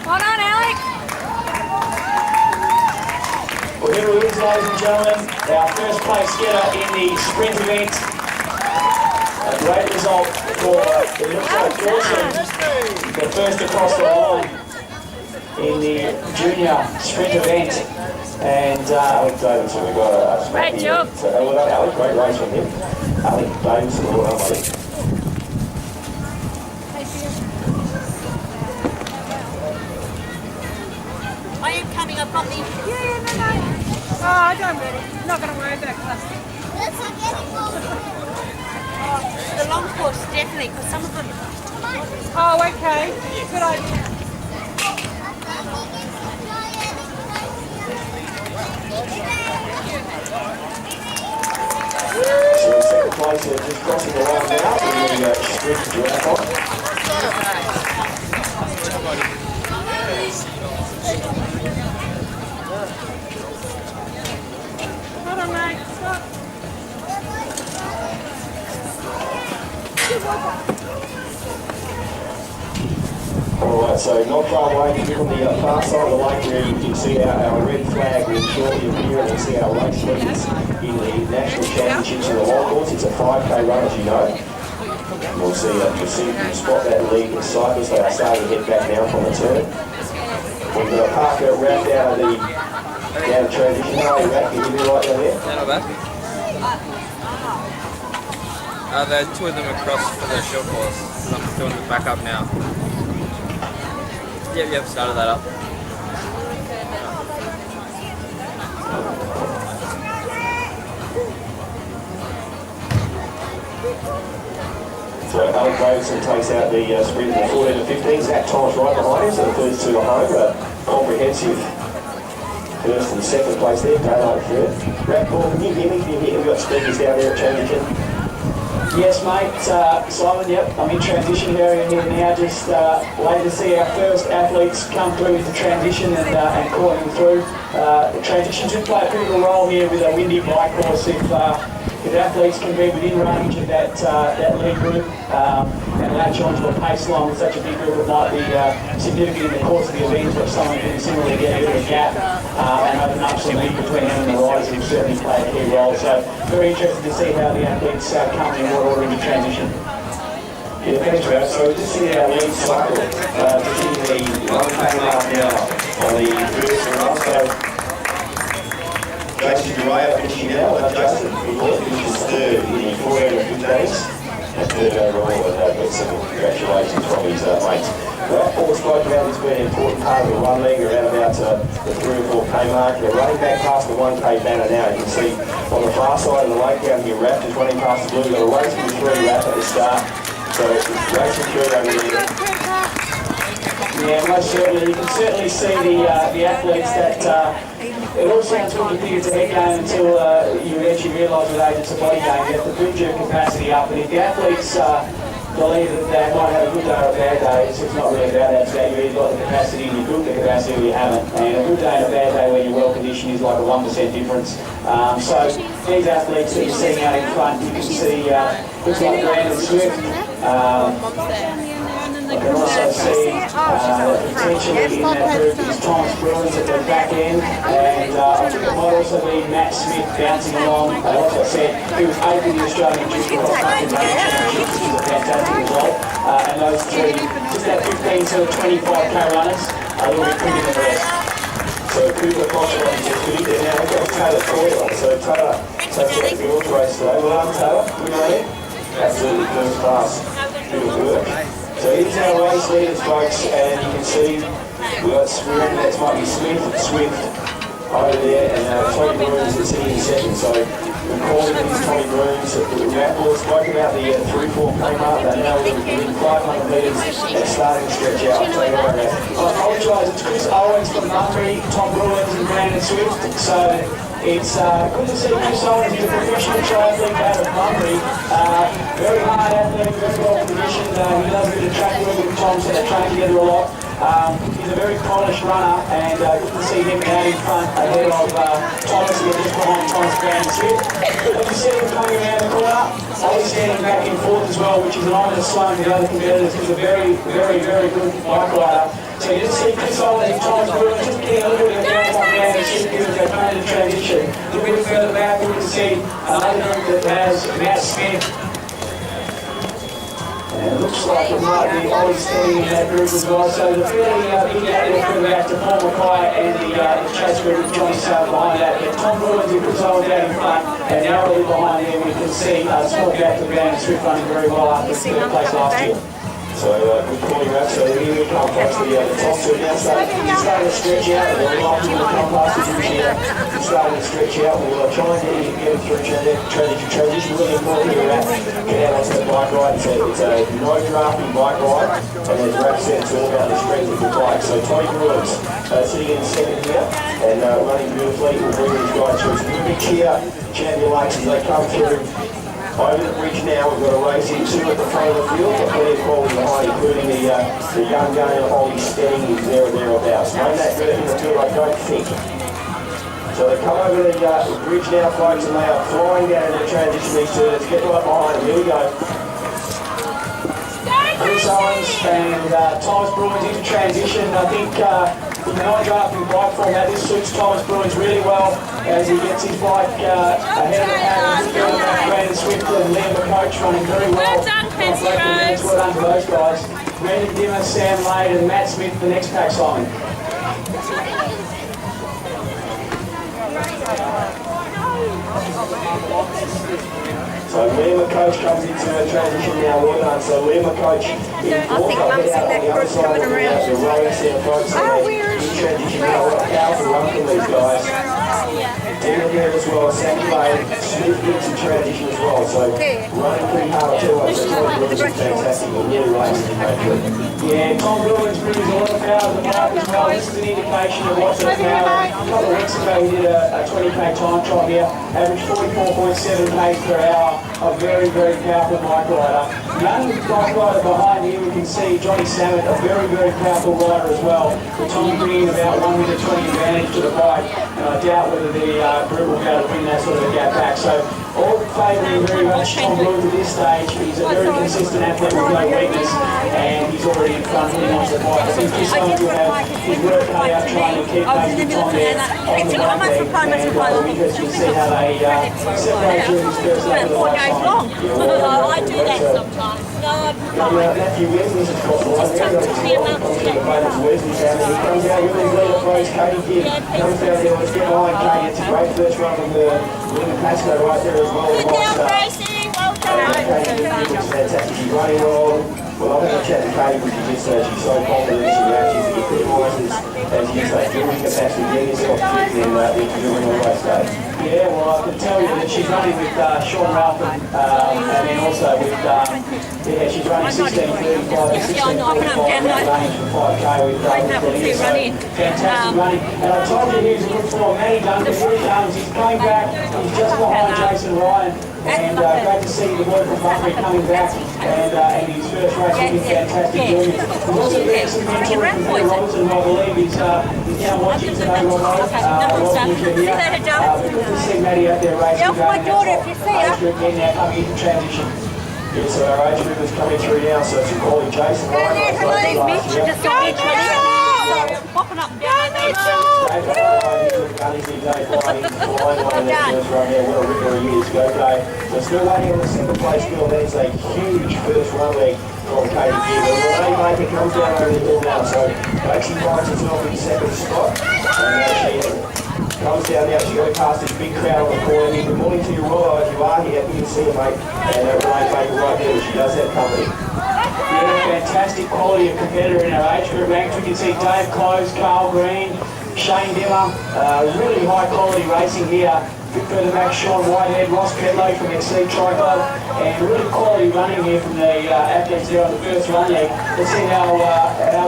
Well done, Alec. Well, here it is, ladies and gentlemen, our first place getter in the sprint event. A great result for the Milkshake Dawson, the first across the line in the junior sprint event. And Alec Davidson, we've got a Great job. So, well done, Alec, great race from him. Alec Davidson, well done, buddy. Are you coming up on the... No. Oh, don't worry. Not going to worry about cluster. The long course, definitely, because some of them... Oh, okay. Good idea. So in second place, just crossing the line now in the sprint duathlon. Hold on, mate. Stop. Alright, so not far away from the far side of the lake here, you can see our red flag will shortly appear, and we'll see our race leaders in the national championships in the long course. It's a 5k run, as you know. We'll see, you can spot that lead in cyclists. They are starting to head back now from the turn. We've got a Parker round down the transition. How are you back? Can you do right down there? Yeah, not bad. There are two of them across for the short course. So I'm doing the back up now. Yep, started that up. So Alec Davidson takes out the sprint in the 14 to 15. Zach Thomas right behind him, so the first two are home. Comprehensive first and second place there, Daylight third. Rapcore, can you hear me? Can you hear me? We've got speakers down there at transition. Yes, mate. Simon, yep. I'm in transition area here now. Just waiting to see our first athletes come through into transition and calling through. Transition should play a critical role here with a windy bike course if athletes can be within range of that lead group and latch onto a pace line with such a big group, it might be significant in the course of the event, but someone can similarly get a bit of a gap and open up some lead between them and the riders will certainly play a key role. So very interested to see how the athletes come in what order into transition. Yeah, thanks, Ralph. So just see our lead cycle, particularly one came up now on the first run. So Jason Duraya finishing now, Justin finishes third in the 4 out of 15 days. And third overall, and got some congratulations from his mates. Well, Paul spoke about this being an important part of the run leg around about the 3 or 4k mark. They're running back past the 1k banner now. You can see on the far side of the lake down here, Raft is running past the blue. They've got a race with 3 Raft at the start. So it's racing through over there. Yeah, most certainly. You can certainly see the athletes that it all sounds good to think it's a head game until you actually realise with age it's a body game. You have to build your capacity up, and if the athletes believe that they might have a good day or a bad day, it's not really about that. It's about you've either got the capacity and you built the capacity or you haven't. And a good day and a bad day when you're well conditioned is like a 1% difference. So these athletes that you're seeing out in front, you can see looks like Brandon Swift. You can also see potentially in that group is Thomas Bruins at the back end, and I think it might also be Matt Smith bouncing along. Like I said, he was 8th in the Australian Junior Cross Country Championships, which is a fantastic result. And those three, just that 15 to 25k runners, are a little bit quicker than the rest. So Cooper Fox runs just good there. Now we've got Taylor Coyle. So Taylor takes out the horse race today. Well done, Taylor. Good on you. Absolutely first class. Good work. So here's our race leaders, folks, and you can see we've got that might be Swift over there, and Tommy Bruins is sitting in second. So we're calling these Tommy Bruins. Rapcore spoke about the 3-4k mark. They're now within 500 metres and starting to stretch out. So I apologise, it's Chris Owens from Murray, Tom Bruins and Brandon Swift. So It's good to see Chris Owens, he's a professional triathlete out of Bunbury. Very hard athlete, very well conditioned. He does a bit of track work with Tom, so they train together a lot. He's a very polished runner, and good to see him out in front ahead of Thomas here, just behind Thomas Brown Smith. As you see him coming around the corner, Ollie's standing back and forth as well, which is an honor to slow to the other competitors. He's a very, very, very good bike rider. So you just see Chris Owens and Thomas Brown just getting a little bit of down on down and shift as they come into transition. A little bit further back, we can see another group that has Matt Smith. And it looks like it might be Ollie standing in that group as well. So the fairly big out there further back to Paul Mackay and the chase group with Johnny Sale behind that. But Tom Bruins and Chris Owens out in front, and narrowly behind him we can see small gap to Van Swift running very well after third place last year. So good calling that. So here we come past the top two now. Starting to stretch out. We're likely to come past the group here. Starting to stretch out. We'll try and get it through transition. Really important here at get out onto the bike ride. It's a no drafting bike ride, and as Rap said, it's all about the strength of the bike. So Tony Bruins sitting in second here and running beautifully. We'll bring these guys through. It's a big cheer, champions as they come through. Over the bridge now, we've got a race in two at the front of the field, but plenty of quality behind, including the young gun and Ollie Steading is there or thereabouts. No that good in the field, I don't think. So they come over the bridge now, folks, and they are flying down into transition these turns. Get right behind them. Here we go. Chris Owens and Thomas Bruins into transition. I think with the non-drafting bike format, this suits Thomas Bruins really well as he gets his bike ahead of the pack. Brandon Swift and Liam the coach running very well. Well done, Fancy Rose. Well done to those guys. Brandon Dimmer, Sam Lade and Matt Smith, the next pack, Simon. So Liam the coach comes into a transition now, well done. So Liam the coach in fourth, I'll head out on the other side of the race there, folks. In transition now, what a powerful run from these guys. Dimmer there as well, Sammy Lade, Smith gets in transition as well. So running pretty hard too. I think Tom Bruins is fantastic, but really racing in that group. Yeah, Tom Bruins brings a lot of power to the bike as well. This is an indication of what's at power. A couple of weeks ago he did a 20k time trial here, averaged 44.7 k's per hour. A very, very powerful bike rider. Young bike rider behind here, we can see Johnny Samet, a very, very powerful rider as well. With Tom bringing about 1 minute 20 advantage to the bike, and I doubt whether the group will be able to bring that sort of a gap back. So all favouring very much Tom Bruins at this stage. He's a very consistent athlete with no weakness, and he's already in front of him onto the bike. I think this time will have his work cut out trying to keep pace with Tom there on the back leg, and because you see how they separate during this first lap of the bike. I do that sometimes. Matthew Wesley's has got one. He comes out with his leader throws Katie Gibb. Comes down there, let's get behind Katie. It's a great first run from Linda Pascoe right there as well. Good down, Gracie. Well done. Katie is fantastic. She's running well. Well, I'm going to chat to Katie because she's so confident. She actually epitomises, as you say, building capacity, getting yourself fit and then doing all race day. Yeah, well, I can tell you that she's running with Sean Ralph and then also with, she's running 16:35 and 16:45 range for 5k with fantastic running. And I told you he was a good form. Manny Duncan, here he comes, he's coming back, he's just behind Jason Ryan. And great to see the boy from Bunbury coming back and his first race has been fantastic doing it. We've also been some mentoring from Peter Robertson, I believe he's now watching today, Rob. Welcome to here. Good to see Maddie out there racing. Yeah, my daughter, if you see her. Age group again now coming into transition. Yeah, so our age group is coming through now, so it's a quality Jason Ryan. Popping up and down. So still waiting on the second place field. That is a huge first run leg from Katie Gibb. The Maker comes down over the hill now, so actually finds herself in second spot. And she comes down now, she goes past this big crowd on the corner here. Good morning to you, Royal. If you are here, you can see her, mate. And Renee Baker right there, she does have company. Yeah, fantastic quality of competitor in our age group ranks. We can see Dave Close, Carl Green, Shane Dimmer, really high quality racing here. A bit further back, Sean Whitehead, Ross Pedlow from XC Tri Club, and really quality running here from the athletes there on the first run leg. Let's see how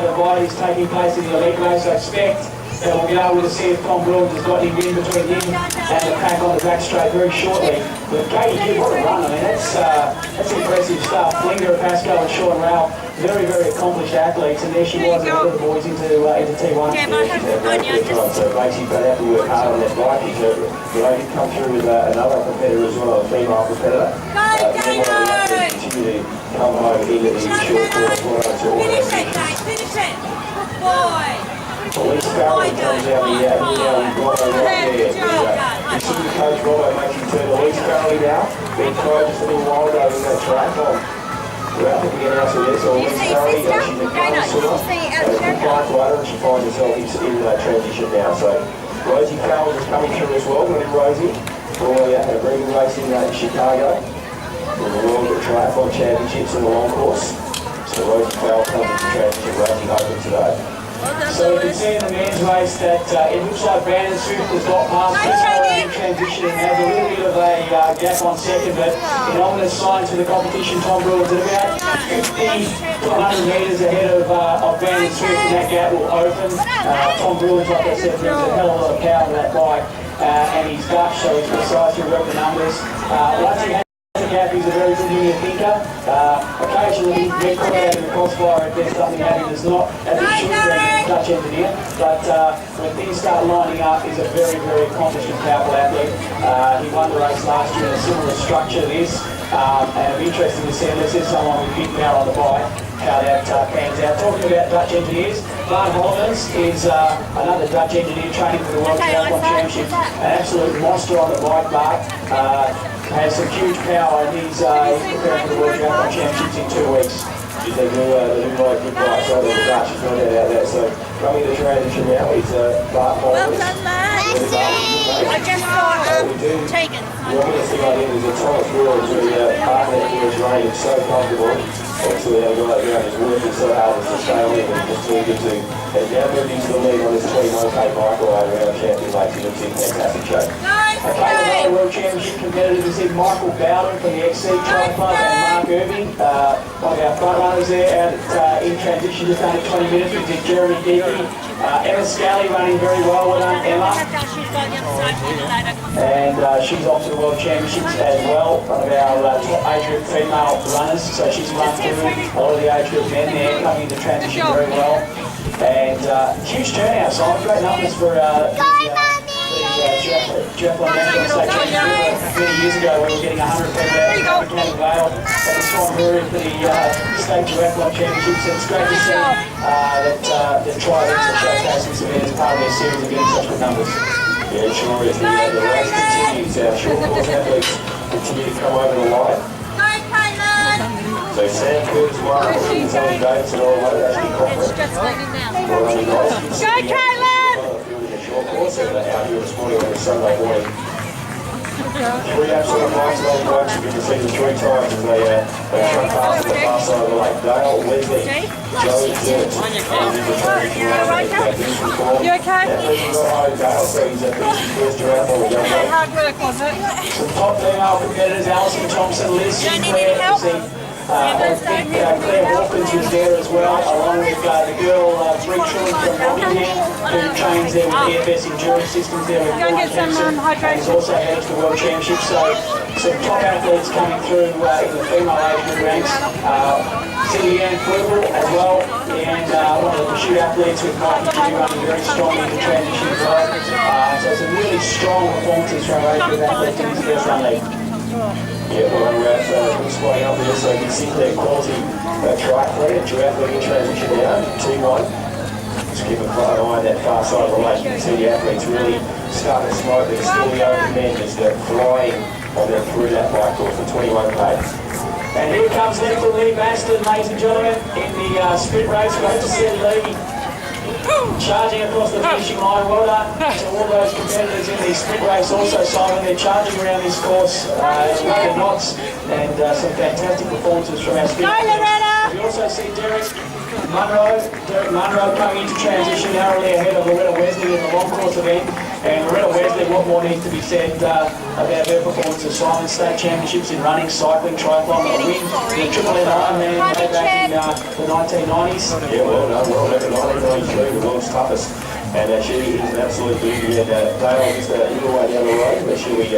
the ride is taking place in the leg race. I expect that we'll be able to see if Tom Williams has got any win between him and the pack on the back straight very shortly. But Katie Gibb, what a run. I mean, that's impressive stuff. Linda Pasco and Sean Rao, very, very accomplished athletes, and there she was ahead of the boys into T1. Yeah, but I hope So Lacey's got to have to work hard on that bike. He's come through with another competitor as well, a female competitor. Continue to come home into the short course. Finish it, Kate, finish it. Good boy. Elise Farrell comes out the Robbo right there. You see the coach Robbo makes him turn Elise Farrell now. Been tried just a little while ago in that triathlon. We're out to get out to this. So Elise Farrell, she's a connoisseur. And applied to her, and she finds herself in transition now. So Rosie Farrell is coming through as well. Good at Rosie. Had a very good race in Chicago. In the World Triathlon Championships in the long course. So Rosie Farrell comes into transition racing open today. So you can see in the men's race that it looks like Brandon Swift has got past this in transition and has a little bit of a gap on second, but in ominous signs for the competition, Tom Williams at about 50 to 100 metres ahead of Brandon Swift, and that gap will open. Tom Williams, like I said, brings a hell of a lot of power to that bike, and he's Dutch, so he's precise to work the numbers. Once he he's a very good linear thinker. Occasionally he gets caught out in the crossfire if there's something at him that's not as it should be as a Dutch engineer. But when things start lining up, he's a very, very accomplished and powerful athlete. He won the race last year in a similar structure to this. And it'll be interesting to see, unless there's someone with big power on the bike, how that pans out. Talking about Dutch engineers, Bart Hollemans is another Dutch engineer training for the World Triathlon Championships. An absolute monster on the bike, Bart. Has some huge power, and he's preparing for the World Triathlon Championships in 2 weeks. They do like good bikes over the Dutch, there's no doubt about that. So coming to the transition now, he's Bart Hollemans. Well done, mate. I just saw taken. The obvious thing I think is that Thomas Williams, where part of that was running so comfortable, obviously the guy around is working so hard to stay on him and just really good to. And now moving to the lead on this 21k microwave around champion race, he looks in fantastic shape. Okay, another World Championship competitors is Michael Bowden from the XC Triathlon and Mark Irving, one of our front runners there out in transition just under 20 minutes. We did Jeremy Deaky, Emma Scally running very well. Well done, Emma. And she's off to the World Championships as well, one of our top age group female runners. So she's run through a lot of the age group men there, coming into transition very well. And huge turnout, Simon. Great numbers for the Duathlon National State Championship. Many years ago, we were getting 100 people out of County Vale at the Swanbury for the State Duathlon Championships. And it's great to see that the triathletes are showcasing some as part of their series and getting such good numbers. Yeah, it sure is. The race continues. Our short course athletes continue to come over the line. So Sam Curtis, Mark, Zoe Davidson, all the way to Ashby Cochran. Go, Caitlin! Short course and out here this morning on a Sunday morning. 3 laps on the bikes, on the bikes, you can see them 3 times as they shot past on the far side of the lake. Dale, Wesley, Joe, Jennings. You okay? Dale, so he's first triathlon. Hard work, was it? Some top female competitors, Alison Thompson, Liz Sinclair, Claire Hawkins was there as well, along with the girl Bree Children from Rockingham, who trains there with EFS Endurance Systems there with Go get some hydration. He's also headed to the World Championships, so some top athletes coming through in the female age group ranks. Cindy Ann Quiver as well, and one of the pursuit athletes with Mikey G running very strongly in the transition as well. So some really strong performances from age group athletes in this first run league. Yeah, well, we're spotting up there so you can see their quality triathlete and duathlete in transition now, T1. Just keep an eye on that far side of the lake. You can see the athletes really starting to smoke. They're still the open men as they're flying on their through that bike course for 21k. And here comes Little Lee Baston, ladies and gentlemen, in the sprint race. Great to see Lee charging across the finishing line. Well done to all those competitors in the sprint race also, Simon. They're charging around this course in knots, and some fantastic performances from our sprint. We also see Derek Munro coming into transition narrowly ahead of Loretta Wesley in the long course event. And Loretta Wesley, what more needs to be said about her performance at Simon State Championships in running, cycling, triathlon, a win, the Triple N Ironman way back in the 1990s. Yeah, well done, well done, 1993, the world's toughest. And she is an absolute beauty, and Dale just a little way down the road, but she'll be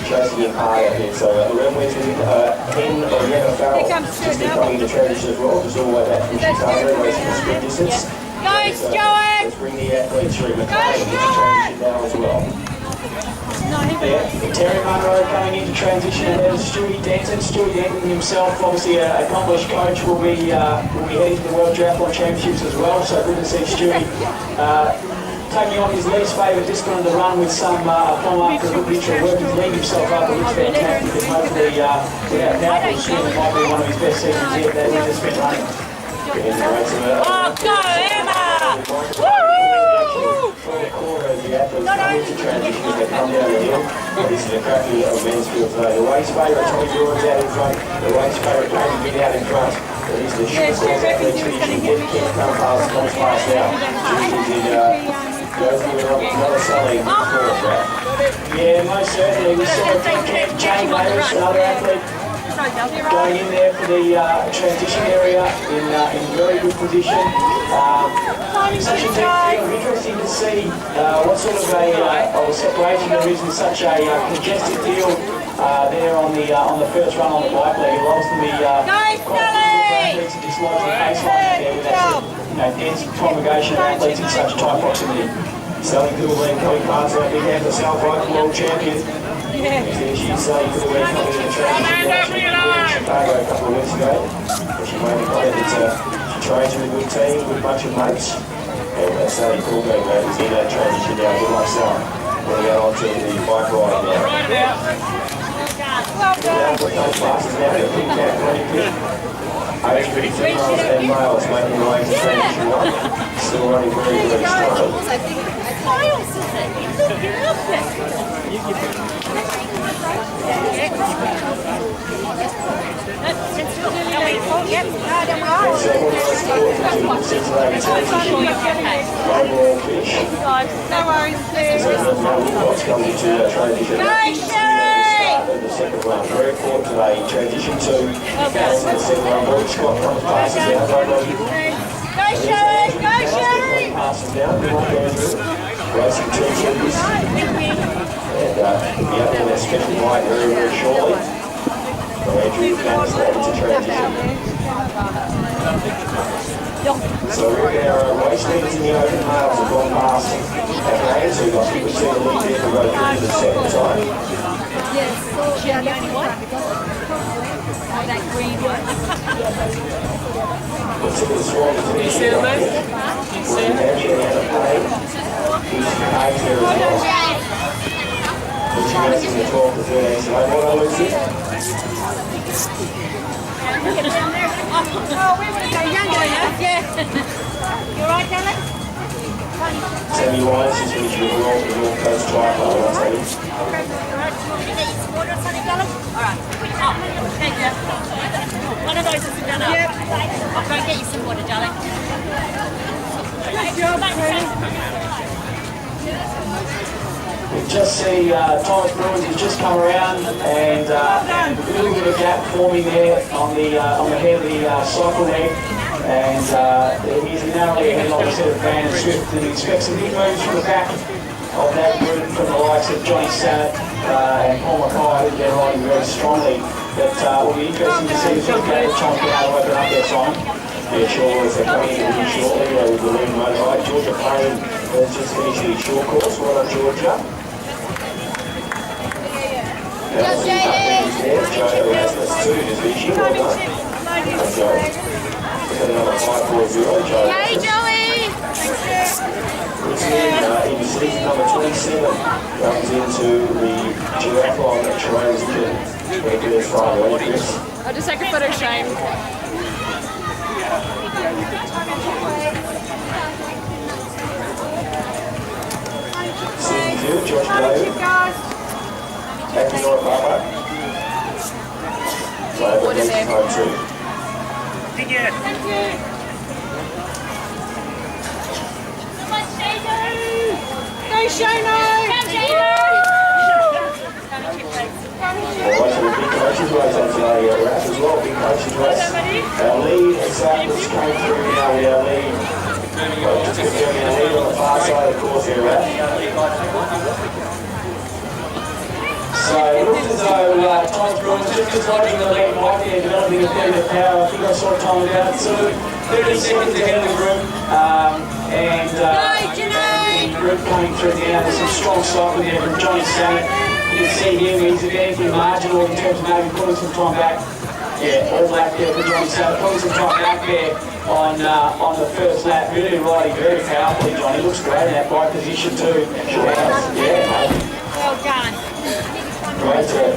chasing him hard out here. So Loretta Wesley, Hen or Yenna Farrell, just coming into transition as well, just all the way back from Chicago, racing the sprint distance. Guys, Joey! Let's bring the athletes through McLean into transition now as well. Yeah, Terry Munro coming into transition, and there's Stewie Denton. Stewie Denton himself, obviously an accomplished coach, will be heading to the World Duathlon Championships as well. So good to see Stewie taking on his least favourite discipline of the run with some follow-up to good picture, working to lead himself up. It looks fantastic, and hopefully without doubt will swim. It might be one of his best seasons yet. That he has been running. Oh, go, Emma! Woo! This is a crappy little men's field today. The race favourite, Tommy Jordan's out in front. The race favourite, David Bid out in front. These are the short course athletes finishing. Keep coming past, comes past now. Goes with another selling fourth round. Yeah, most certainly. We saw Jane Davis, another athlete, going in there for the transition area in very good position. Such a deep field. Interesting to see what sort of a separation there is in such a congested field there on the first run on the bike leg. It'll obviously be quite athletes to dislodge the baseline there with that dense congregation of athletes in such tight proximity. Sally Goulden coming past our big hand, the South Bike World Champion. She's Sally Goulden coming in the transition down. She was in Chicago a couple of weeks ago. She made the comment that she trains with a good team, a good bunch of mates. And Sally Goulden is in that transition down. Good luck, Sally. We're going to go on to the bike ride now. Now, put those classes now to pick that running pit. Age group females and males making the way to transition one. Still running very, very strong. No worries, please. The second round, very important today. Transition to the second round. Rory Scott comes passes down. Go, Sherry! Go, Sherry! Passes down. Good luck, Andrew. Racing two seconds. And the other one is special light very, very shortly. So Andrew comes down to transition. So we're going our race leaders in the open males have gone past McLean, so I think we see the lead there to go through to the second time. She only one. That green one. Can you see them, mate? Can you see them? Oh, we want to go younger, yeah? You alright, Alex? Sammy Wise is finishing the North Coast Triathlon. Alright, thank you. One of those is done up. Yep. I'll go get you some water, darling. Good job, We just see Thomas Bruins has just come around and a little bit of gap forming there on the head of the cycle there. And he's narrowly ahead of the set of Van and Swift, and he expects some big moves from the back of that group from the likes of Johnny Sannett and Paul Mackay, who they're riding very strongly. But it will be interesting to see if they're going to try and get out of open up their time. Yeah, sure, as they're coming in really shortly with the lead motorbike. Georgia Payne has just finished the short course. Well done, Georgia. Joe Erasmus too, just finishing. Well done. Joe. Another 5-4-0, Joe. Hey, Joey! In season number 27 comes into the duathlon transition. There's Friday, Chris. I'll just take a photo, Shane. Season 2, Josh David. Back to North Papa. What is it? Home too. Thank you. Go, Shano! Alright, so the big coaches race on today, Ralph, as well, big coaches race. Our lead, exactly, coming through now with our lead. Just getting our lead on the far side of the course here, Ralph. So it looks as though Tom's Bruins just deciding the lead might be developing a bit of power. I think I saw Tom about 30 seconds ahead of the group. And the group coming through now. There's some strong cycling there from Johnny Sennett. You can see him, he's anything marginal in terms of maybe putting some time back. Yeah, all lap there for Johnny Sennett. Putting some time back there on the first lap. Really riding very powerfully, Johnny. Looks great in that bike position too. Yeah, Well done.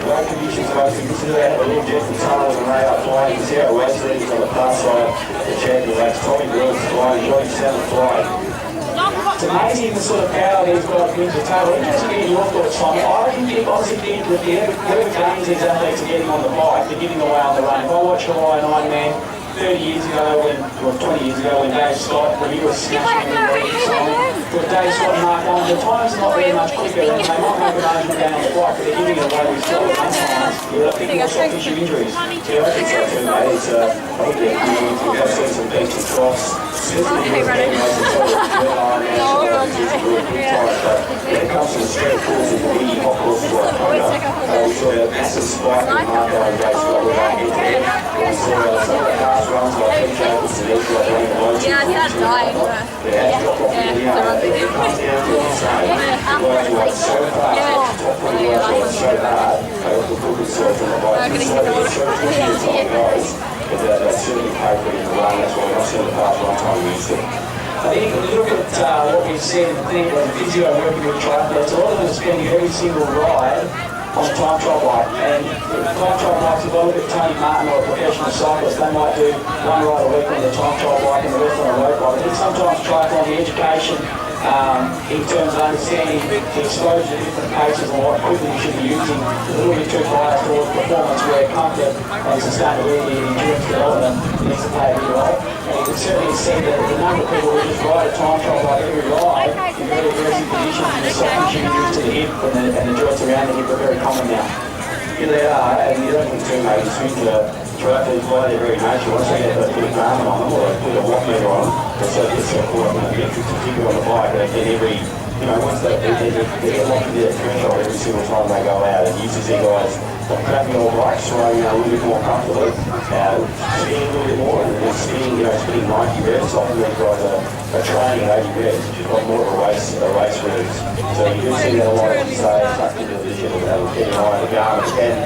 great conditions, folks. You can see that a little jet from tunnels and they are flying. You can see how West is on the far side. The champion race, Tommy Bruins flying, Johnny Sennett flying. It's amazing the sort of power these guys bring to the table. Interested in your thoughts, Tommy. I honestly think that whoever gains these athletes are getting on the bike, they're giving away on the run. If I watch Hawaiian Ironman 30 years ago, or 20 years ago, when Dave Scott, when he was smashing with Dave Scott and Mark on, the times are not very much quicker, and they might make an argument down on the bike, but they're giving it away with Scott sometimes. I think more soft tissue injuries. Yeah, I think so too, mate. I think we have seen some peaks and troughs. When it comes to the street courses, the big hot courses like Tonga, we saw a massive spike in Armadale Duathlon with our head. We saw some of the fast runs like Pete Jacobs and these like running loads. Yeah, that's dying. It has dropped off the it comes down to the same. The guys who are so fast, top 20 guys who are so hard, they also put themselves on the bike. So tricky as time goes. But that certainly paid for it in the run. That's why I've seen the past one time we used it. I think when you look at what we've said, I think the physio working with triathletes, a lot of them are spending every single ride on a time trial bike. And time trial bikes, if I look at Tony Martin or a professional cyclist, they might do one ride a week on the time trial bike and the rest on a road bike. I think sometimes triathlon, the education in terms of understanding the exposure to different paces and what equipment you should be using is a little bit too biased towards performance, where comfort and sustainability and endurance development needs to play a big role. And you can certainly see that the number of people who just ride a time trial bike every ride in very aggressive conditions and the soft tissue injuries to the hip and the joints around the hip are very common now. Here they are, and you don't think too, mate, you swing to triathletes by their very nature. Once they get a bit of Garmin on them or they put a watt meter on them, so it gets caught up in the metrics, particularly on the bike, and then every, once they get locked into that threshold every single time they go out, and you see guys like crapping on bikes, riding a little bit more comfortably, spinning a little bit more, and then spinning 90 revs. Often these guys are training at 80 revs, which is a lot more of a race revs. So you do see that a lot of them say tucked into the gym and getting an eye on the Garmin. And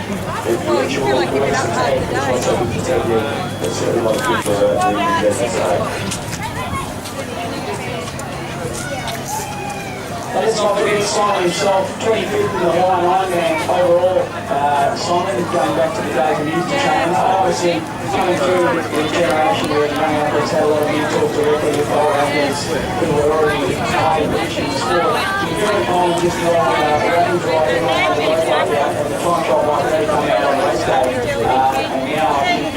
if you ensure that you're some technique, it's not so good for technique, it's certainly not good for the business. But let's not forget Simon himself, 25th in the Hawaiian Ironman overall. Simon, going back to the days of youth training, obviously coming through the generation where the young athletes had a lot of mentors directly with older athletes who were already hard and rich in the sport. You can very common just ride running drive everyone on the road bike out, and the time trial bike really come out on race day. And now I think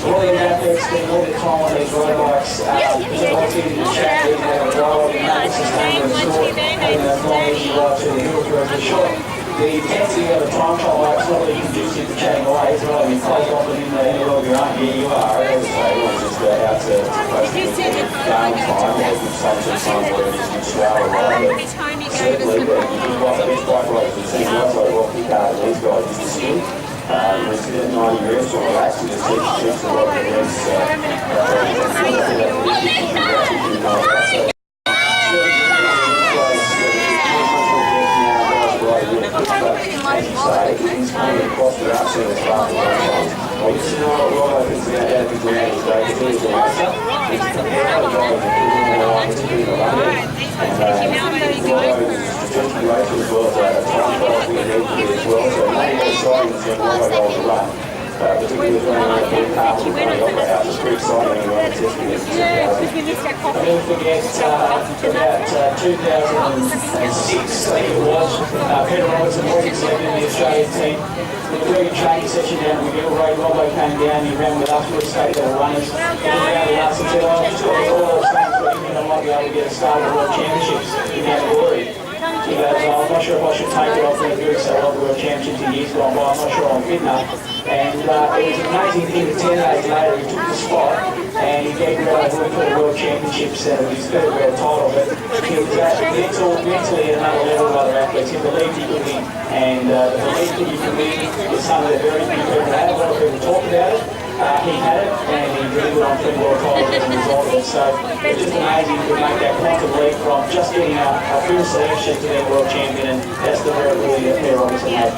all these athletes spend all their time on these road bikes. There's a lot of in the chat, they have a drive and make it sustainable and short. And as long as you ride to the hills where it's short, the intensity of the time trial bike is not really conducive to chatting away. It's not like you close off it in the world of your own. Yeah, you are. I always say everyone's just out to post a good game time or good sunset time where it is good slower ride. Certainly, but you can buy the best bike riders. We've seen guys like Rocky Card and these guys used to spin. We sit at 90 revs on a race, we just teach tricks and what the revs as you say, he's coming across the outside as fast as sometimes. Well, you see what Robo thinks about that big round today, because he's the racer. He's compared to the guy who's putting on the line to do the running. And Robo is a strategic racer as well, so a time trial we need to be as well. So maybe exciting to see Robo go on the run. Particularly when we're in half of the opera house, it's pretty exciting when you're on testing it. I don't forget about 2006, I think it was, Peter Robertson wasn't selected in the Australian team. We were doing a training session down in McGill Road. Robbo came down, he ran with us, we were state level runners. He ran with us and said, oh, I've just got all those things, but you think I might be able to get a start at the World Championships in Armadale. He goes, oh, I'm not sure if I should take it off when I do so a lot of the World Championships in years gone by. I'm not sure Midnight. And it was an amazing thing that 10 days later he took the spot and he gave away for the World Championships and his third world title. But he was mentally at another level with other athletes. He believed he could win. And the belief that you can win is something that very few people have. A lot of people talk about it. He had it and he delivered on 3 world titles as a result of it. So it's just amazing to make that quantum leap from just getting a first selection to being world champion, and that's the really that pair obviously had.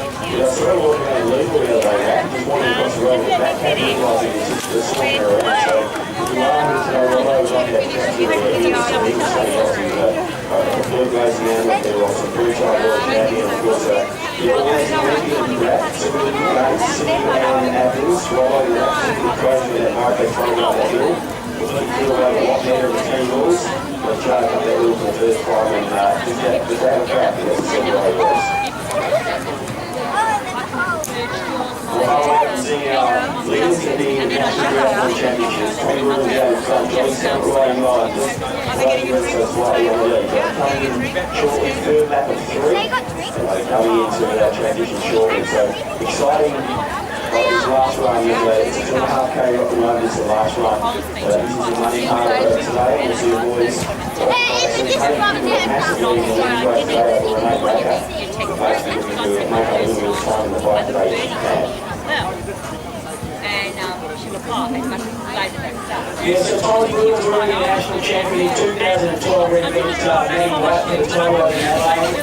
So we're walking around illegal the other day, just walking across the road with that cat, realising it's just the swing around. So if you are to know what I was on that blue glazing animal, there was some blue child world champion, of course, you're always making that, so we're going to see and apples, swallowing that. Closing that market, trying to go up that hill. We're looking through a lot better of the 10 rules. We're trying to come that hill for the first time and just have a crack. That's the way it was. Well, I'll wait and see our leaders at the National Duathlon Championships. 20 rules out in front. Johnny Sample-Line line. Just right the rest of us slightly on the lead. Coming in shortly, third lap of 3. Coming into that transition shortly. So exciting. His last run is a 2.5k at the moment. It's the last run. This is the money part of it today. We'll see the boys massively great today over Renee Baker. Basically looking to make up a little bit of time in the bike today if she can. Yeah, so Tommy Williams were the national champion in 2012 when he beat Manny Watt in the title in Adelaide.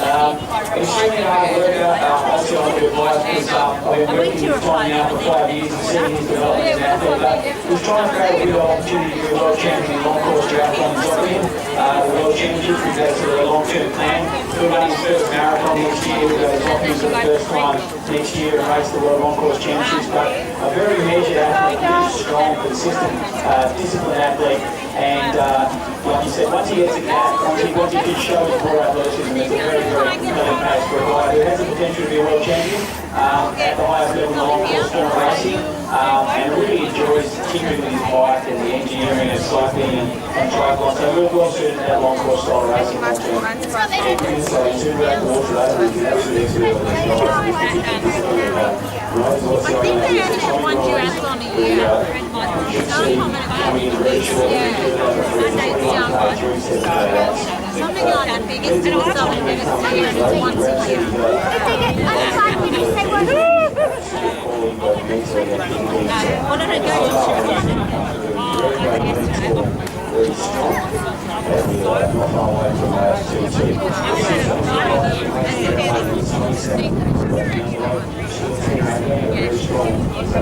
Extremely hard worker, obviously on the advice because I've been working with Tommy now for 5 years and seeing his development as an athlete, but he was trying to create a bit of opportunity to be a world champion in long course duathlon in Zambia. The World Championships, we've got sort of a long-term plan. We're running his first marathon next year. We'll go to Zambia for the first time next year and race the World Long Course Championships, but a very measured athlete, really strong, consistent, disciplined athlete, and like you said, once he gets a gap, once he can show his core athleticism, it's a very, very compelling pace for a guy who has the potential to be a world champion at the highest level in long course form racing, and really enjoys tinkering with his bike and the engineering of cycling and triathlon. So we're well suited to that long course style racing long term. So in 2 rack water, we can absolutely expert on this guy. One duathlon a year. Something like the biggest one I've ever seen is once a year. What did it go very strong. And we not far away from last two teams. Very strong. So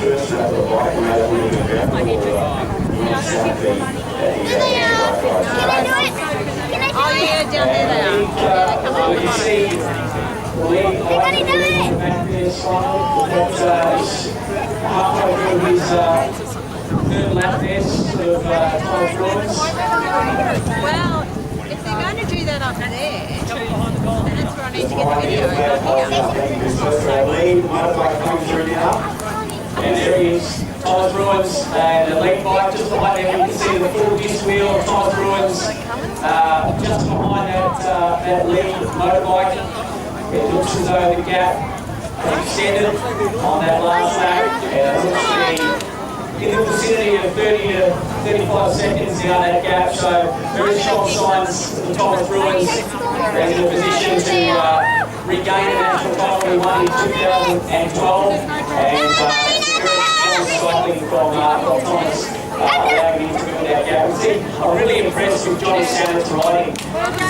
first lap of the bike, no matter who you're going or something that he's Oh yeah, down there they are. you see the lead back there, Simon, that's halfway through his third lap there, sort of Thomas Rollins. Well, if they're going to do that up there, then it's where I need to get the video, not here. So lead, motorbike coming through now. And there he is, Thomas Ruins, and the lead bike just behind there. You can see the full disc wheel of Thomas Ruins just behind that lead motorbike. It looks as though the gap extended on that last lap, and it looks to be in the vicinity of 30 to 35 seconds down that gap. So very strong signs for Thomas Ruins as in a position to regain the national title he won in 2012, and very strong cycling from Thomas, allowing him to build that gap. I'm really impressed with Johnny Sanders riding.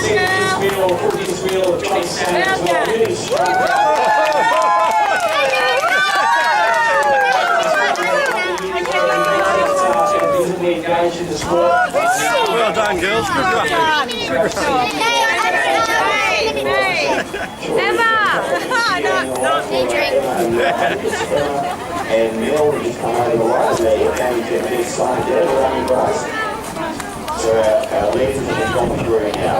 See the disc wheel, full disc wheel of Johnny Sanders as well, really strong. Engaged in the sport. Well done, girls. Good job. Emma! And Mel just come over the line there, came to get signed there, the running grass. So our leaders have gone through now.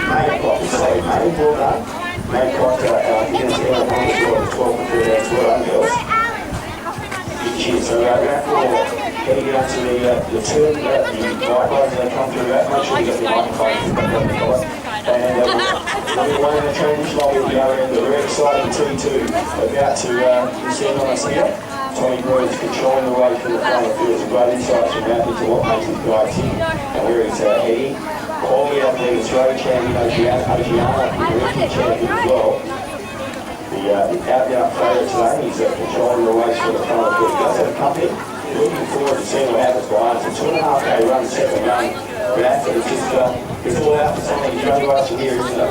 May well done. May got against Emma Thomas, 12 and 3 as well, girls. Cheers. So we're going for heading out to the turn, the bike ride's going to come through that. Make sure you get the microphone. And we're waiting the transition line with the other end. A very exciting T2 about to descend on us here. Tommy Brewer's controlling the way from the front of the field. Some great insights from Matthew to what makes his guy tick and where he's heading. Quality out there, Australian champion, Oceania, American champion as well. The out-and-out favourite today, he's controlling the race from the front of the field. He does have a company. Looking forward to seeing what happens behind. It's a 2.5K run, second run. It's all out for something to go us from here, isn't it?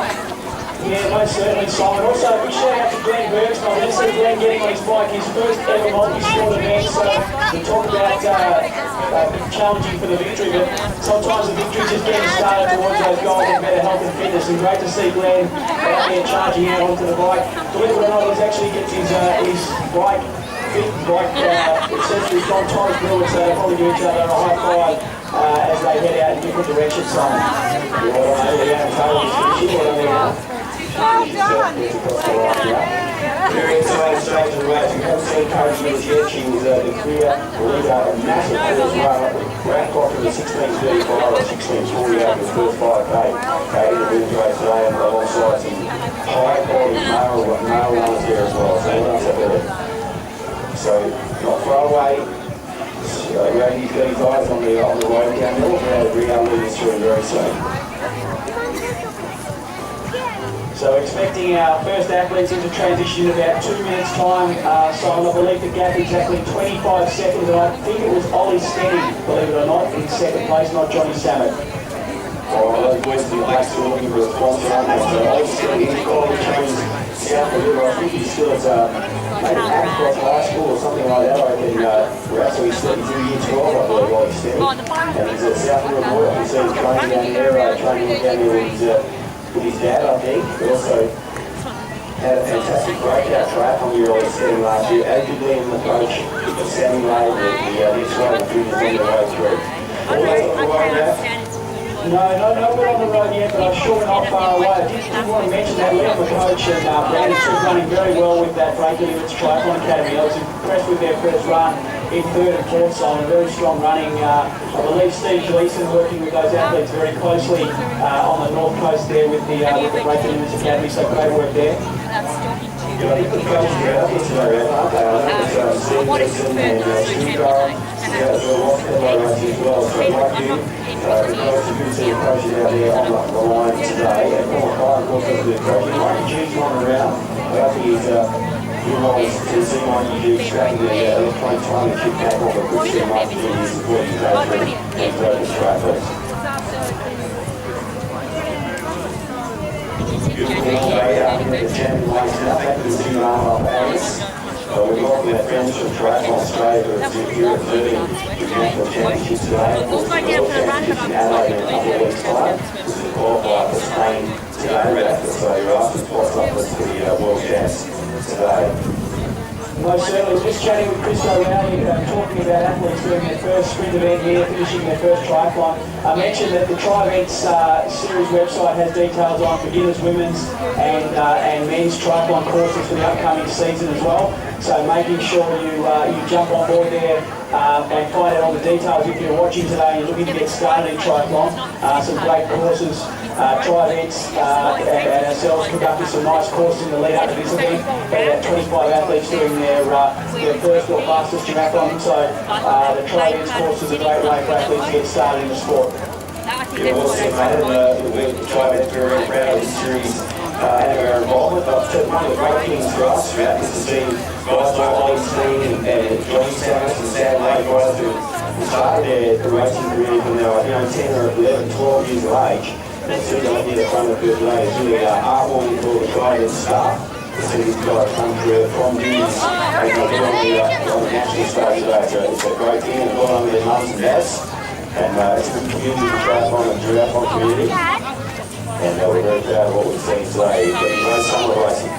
Yeah, most certainly, Simon. Also, a big shout out to Glenn Bergstrom. Let's see Glenn getting on his bike, his first ever multi-sport event. So we talk about challenging for the victory, but sometimes the victory just getting started towards those goals of better health and fitness. And great to see Glenn out there charging out onto the bike. Believe it or not, he actually gets his bike fit, essentially from Thomas Brewer, so they'll probably give each other a high five as they head out in different directions. Simon. Well done. Very exciting stage of the race. We haven't seen Coach Lewis yet. She was the clear leader, a massive run. Ran clock in the 16:35 or 16:40 over the first 5K. Okay, the women's race today, and alongside some high quality male runners there as well. So that's a bit. So not far away. Randy's got his eyes on the road down there. We're going to bring our leaders through very soon. So expecting our first athletes into transition in about 2 minutes' time. Simon, I believe the gap exactly 25 seconds, and I think it was Ollie Steady, believe it or not, in second place, not Johnny Samet. Oh, those boys in the black still looking for a sponsor, aren't they? So Ollie's still in college, trains south of the river. I think he's still at maybe Across High School or something like that. I reckon so he's 32 year 12, I believe, Ollie Steady. And he's at South of the river. You can see him training down there, with his dad, I think. He also had a fantastic breakout track on the early setting last year, as did Liam, the coach, Sammy Lane, the Australian juniors on the road through. All those on the road now? No, we're on the road yet, but I'm sure we're not far away. I did want to mention that Liam, the coach, and Brandon is running very well with that Breaking Limits Triathlon Academy. I was impressed with their first run in third and fourth on very strong running. I believe Steve Gleason working with those athletes very closely on the north coast there with the Breaking Limits Academy, so great work there. Yeah, I think the coaches are out there today, aren't they? I think it's Steve Gleason and Stugar, as well. So like you, the coaches, you can see the coaches out there on the line today. And Paul Kyle, of course, does the coaching. He might choose one around. I think he's he wants to see what you do, extract the electronic time and kick back off a good team up to his support his coach and throw the straight first. Beautiful long day out here at the champion race now. Back to the 2.5 hours. We're welcoming our friends from Triathlon Australia who are here at 30 National Championship today. Of course, the World Championships in Adelaide in a couple of weeks' time. This is a qualifier for Spain today. So you're after spots up for the World Champs today. Most certainly, just chatting with Chris O'Reilly, talking about athletes doing their first sprint event here, finishing their first triathlon. I mentioned that the Tri Events series website has details on beginners, women's and men's triathlon courses for the upcoming season as well. So making sure you jump on board there and find out all the details if you're watching today and you're looking to get started in triathlon. Some great courses. Tri Events and ourselves conducted some nice courses in the lead up to this event. We had 25 athletes doing their first or fastest triathlon, so the Tri Events course is a great way for athletes to get started in the sport. Yeah, well said, mate. And Tri Events are very proud of this series and our involvement. But one of the great things for us throughout is to see guys like Ollie Steady and Johnny Samus and Sam Lake, guys who started their racing career when they were 10 or 11, 12 years of age. And see the idea that front of the field today is really heartwarming for the Tri Events staff to see these guys come through from juniors and get on the national stage today. So it's a great thing and well done with their mums and dads. And it's a good community for triathlon and triathlon community. And we're very proud of what we've seen today. But great summer racing.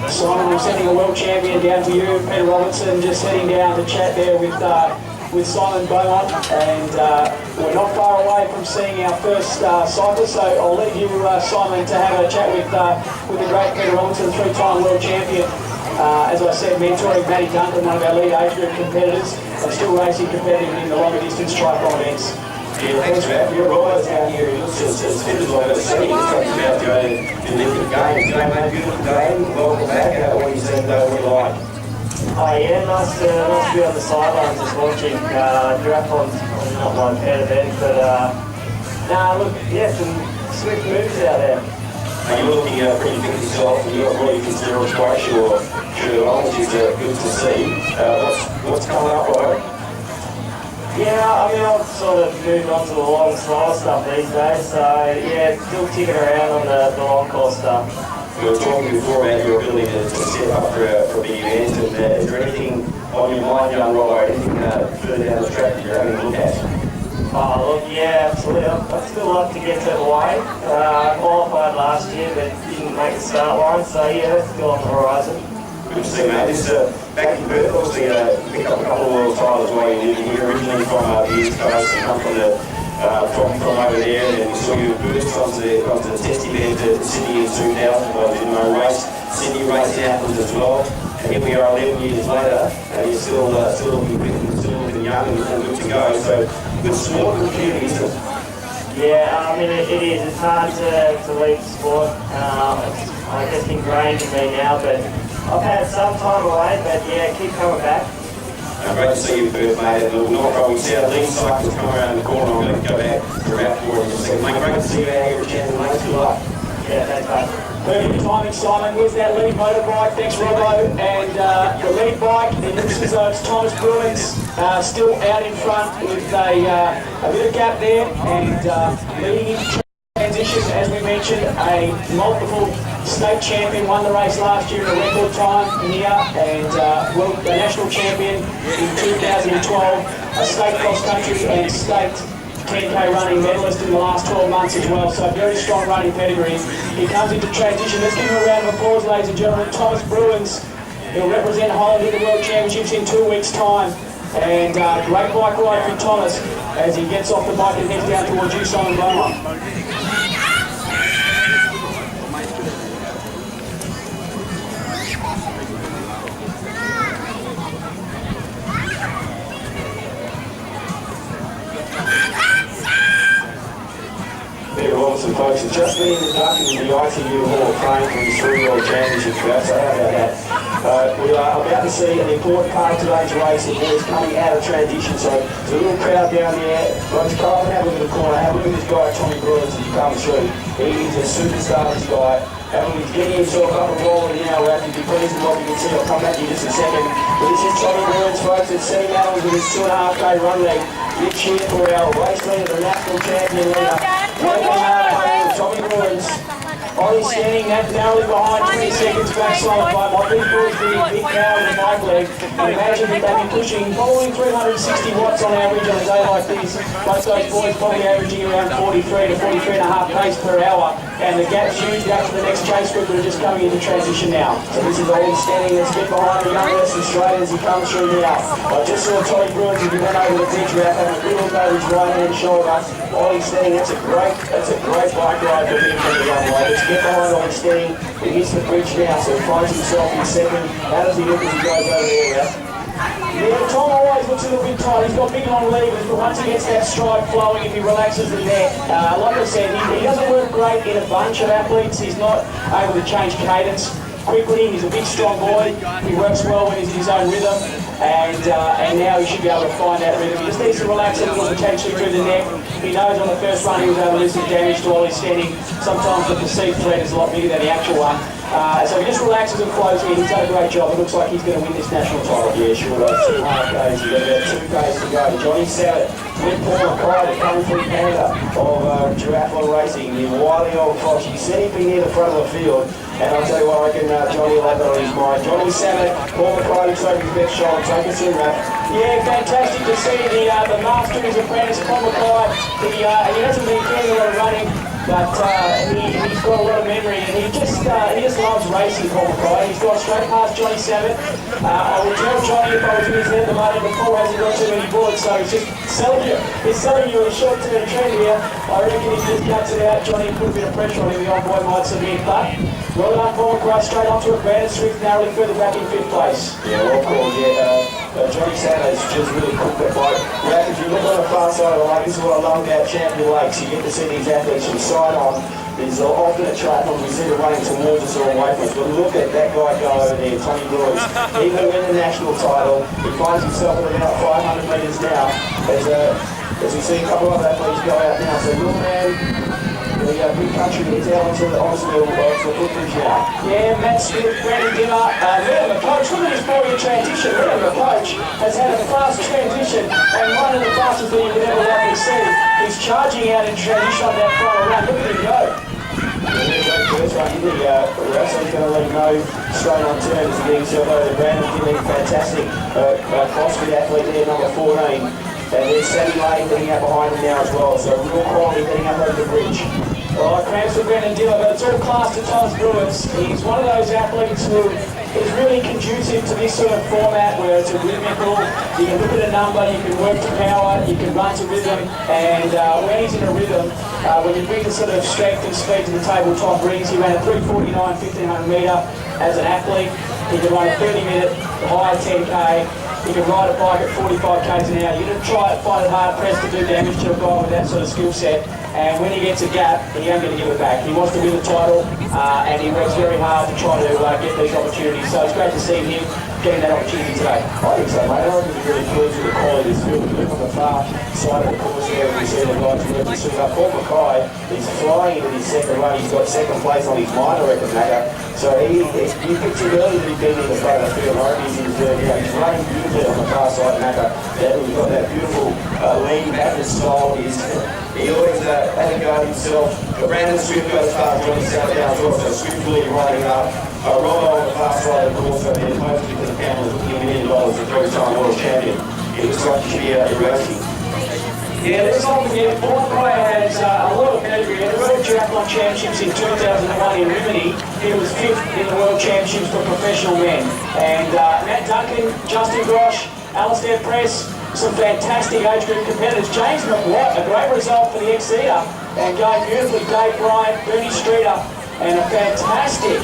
Simon, we're sending a world champion down to you, Peter Robertson, just heading down to chat there with Simon Beaumont, and we're not far away from seeing our first cyclist, so I'll leave you, Simon, to have a chat with the great Peter Robertson, three-time world champion. As I said, mentoring Matty Duncan, one of our lead age group competitors, and still racing competitively in the longer distance triathlon events. Yeah, thanks for that. Your riders out here, it looks as fit as I've ever seen. He's talking about going to live the game. G'day, mate. Beautiful game. Welcome back. What do you think, what do you like? Oh yeah, nice to be on the sidelines just watching. Duathlon's not my pet event, but look, yeah, some swift moves out there. You're looking pretty fit yourself, and you've got what you consider a quite sure on, which is good to see. What's coming up, I hope? Yeah, I mean, I've sort of moved on to the long, slower stuff these days, so yeah, still ticking around on the long course stuff. We were talking before about your ability to step up for a big event, and is there anything on your mind, young Rollo, anything further down the track that you're having a look at? Oh, look, yeah, absolutely. I'd still like to get to Hawaii. I qualified last year, but didn't make the start line, so yeah, that's still on the horizon. Good to see, mate. This back in Perth, obviously, picked up a couple of world titles while you lived here, originally from the East Coast, and come from over there, and we saw you burst onto the test event at Sydney in 2000, well, didn't know race. Sydney raced outwards as well, and here we are 11 years later, and you're still looking fit and still looking young and good to go. So, good sport, good community, isn't it? Yeah, I mean, it is. It's hard to leave the sport. It's, I guess, ingrained in me now, but I've had some time away, but yeah, keep coming back. Great to see you in Perth, mate. And we'll knock on. We see our lead cycles come around the corner. I'm going to go back for about 4 in a second. Mate, great to see you out here at Chandler, mate. Good luck. Yeah, thanks, mate. Perfect timing, Simon. Where's that lead motorbike? Thanks, Robbo. And the lead bike, it looks as though it's Thomas Bruins still out in front with a bit of gap there, and leading into transition, as we mentioned, a multiple state champion, won the race last year in a record time here, and a national champion in 2012, a state cross country and state 10k running medalist in the last 12 months as well, so very strong running pedigree. He comes into transition. Let's give him a round of applause, ladies and gentlemen. Thomas Bruins, he'll represent Holland in the World Championships in 2 weeks' time. And great bike ride for Thomas as he gets off the bike and heads down towards you, Simon Beaumont. Awesome, folks. It's just been inducted in the ITU Hall of Fame for his 3 World Championships. So how about that? We are about to see an important part of today's race. The boys coming out of transition, so there's a little crowd down there. Guys, come up and have a look at the corner. Have a look at this guy, Tommy Bruins, as he comes through. He is a superstar, this guy. He's getting himself up and rolling now. We'll have to be pleased with what we can see. I'll come back to you just a second. But this is Tommy Bruins, folks, at Semi Medals with his 2.5k run leg. Big cheer for our race leader, the national champion leader. Tommy Bruins. Ollie standing that narrowly behind, 20 seconds back, Simon Beaumont. These boys being big power in the bike leg. Imagine that they'd be pushing probably 360 watts on average on a day like this. Most of those boys probably averaging around 43 to 43.5 pace per hour. And the gap's huge out to the next chase group that are just coming into transition now. So this is Ollie standing that's a bit behind the young Western straight as he comes through now. I just saw Tommy Bruins as he went over the bench wrap having a good look over his right hand shoulder. Ollie standing, that's a great bike ride for him from the young lad. Let's get behind Ollie standing. He hits the bridge now, so he finds himself in second. How does he look as he goes over there, Ralph? Yeah, Tom always looks a little bit tight. He's got big long levers, but once he gets that stride flowing, if he relaxes the neck, like I said, he doesn't work great in a bunch of athletes. He's not able to change cadence quickly. He's a big, strong boy. He works well when he's in his own rhythm, and now he should be able to find that rhythm. He just needs to relax a little, potentially through the neck. He knows on the first run he was able to do some damage to Ollie standing. Sometimes the perceived threat is a lot bigger than the actual one. So he just relaxes and flows in. He's done a great job. It looks like he's going to win this national title. Yeah, sure. 2.5 Ks. You've got about 2 Ks to go. Johnny Sabat, with Paul McCry, the Country Panda of duathlon racing, the wily old fox. You said he'd be near the front of the field, and I'll tell you what, I reckon Johnny will have that on his mind. Johnny Sabat, Paul McCry looks like his best shot. Take us in, Ralph. Yeah, fantastic to see the master of his apprentice, Paul McCry. He hasn't been getting a lot of running, but he he's got a lot of memory, and he just loves racing, Paul McCray. He's gone straight past Johnny Savitt. I would tell Johnny if I was in his head at the moment, but Paul hasn't got too many bullets, so he's just selling you. He's selling you a short-term trend here. I reckon if he just cuts it out, Johnny put a bit of pressure on him, the old boy might submit, but well done, Paul McCray, straight onto it. Brandon Swift narrowly further back in 5th place. Yeah, well called, Johnny Santos just really cooked that bike. If you look on the far side of the lake, this is what I love about Champion Lakes. You get to see these athletes from side on. There's alternate triathlons, we see the running towards us or away from us. But look at that guy go over there, Tony Lewis. He will win the national title. He finds himself at about 500 metres now. As we see a couple of athletes go out now. So look, man. The big country is out onto the footbridge now. Yeah, Matt Smith, Brandon Dimmer, the coach, look at his 4-year transition. The coach has had a fast transition and one of the fastest that you would ever likely see. He's charging out in transition on that final run. Look at him go. First run, Russell's going to let him know straight on turn as he gets himself over to Brandon Dimmer. Fantastic CrossFit athlete there, number 14. And there's Sammy Lane heading out behind him now as well, so real quality heading up over the bridge. Well, cramps for Brandon Dimmer, but it's all class to Thomas Brewers. He's one of those athletes who is really conducive to this sort of format where it's a rhythmical, you can look at a number, you can work to power, you can run to rhythm, and when he's in a rhythm, when you bring the sort of strength and speed to the tabletop rings, he ran a 3:49 1500 metre as an athlete. He can run a 30-minute high 10k. He can ride a bike at 45 k's an hour. You're going to try to find it hard pressed to do damage to a guy with that sort of skill set. And when he gets a gap, he ain't going to give it back. He wants to win the title, and he works very hard to try to get these opportunities. So it's great to see him getting that opportunity today. I think so, mate. I think he's really pleased with the quality of this field. If you look on the far side of the course there, we see the guys working super. Paul McCray, he's flying into his second run. He's got second place on his minor record, Macca. So you picked him early that he'd been in the front of the field. I reckon he's he's running beautifully on the far side, Macca. We've got that beautiful lean backward style. He always had a go at himself. But Brandon Swift got as far as Johnny Savitt down as well, so Swift really riding up. Rollo on the far side of the course, so they're mostly for the panel looking $1 million, the 3-time world champion. It looks like he should be out here racing. Yeah, let's not forget, Paul McCray has a lot of pedigree. At the World Duathlon Championships in 2001 in Rimini, he was 5th in the World Championships for professional men. And Matt Duncan, Justin Grosh, Alistair Press, some fantastic age group competitors. James McWatt, a great result for the ex-eater, and going beautifully, Dave Bryant, Bernie Streeter, and a fantastic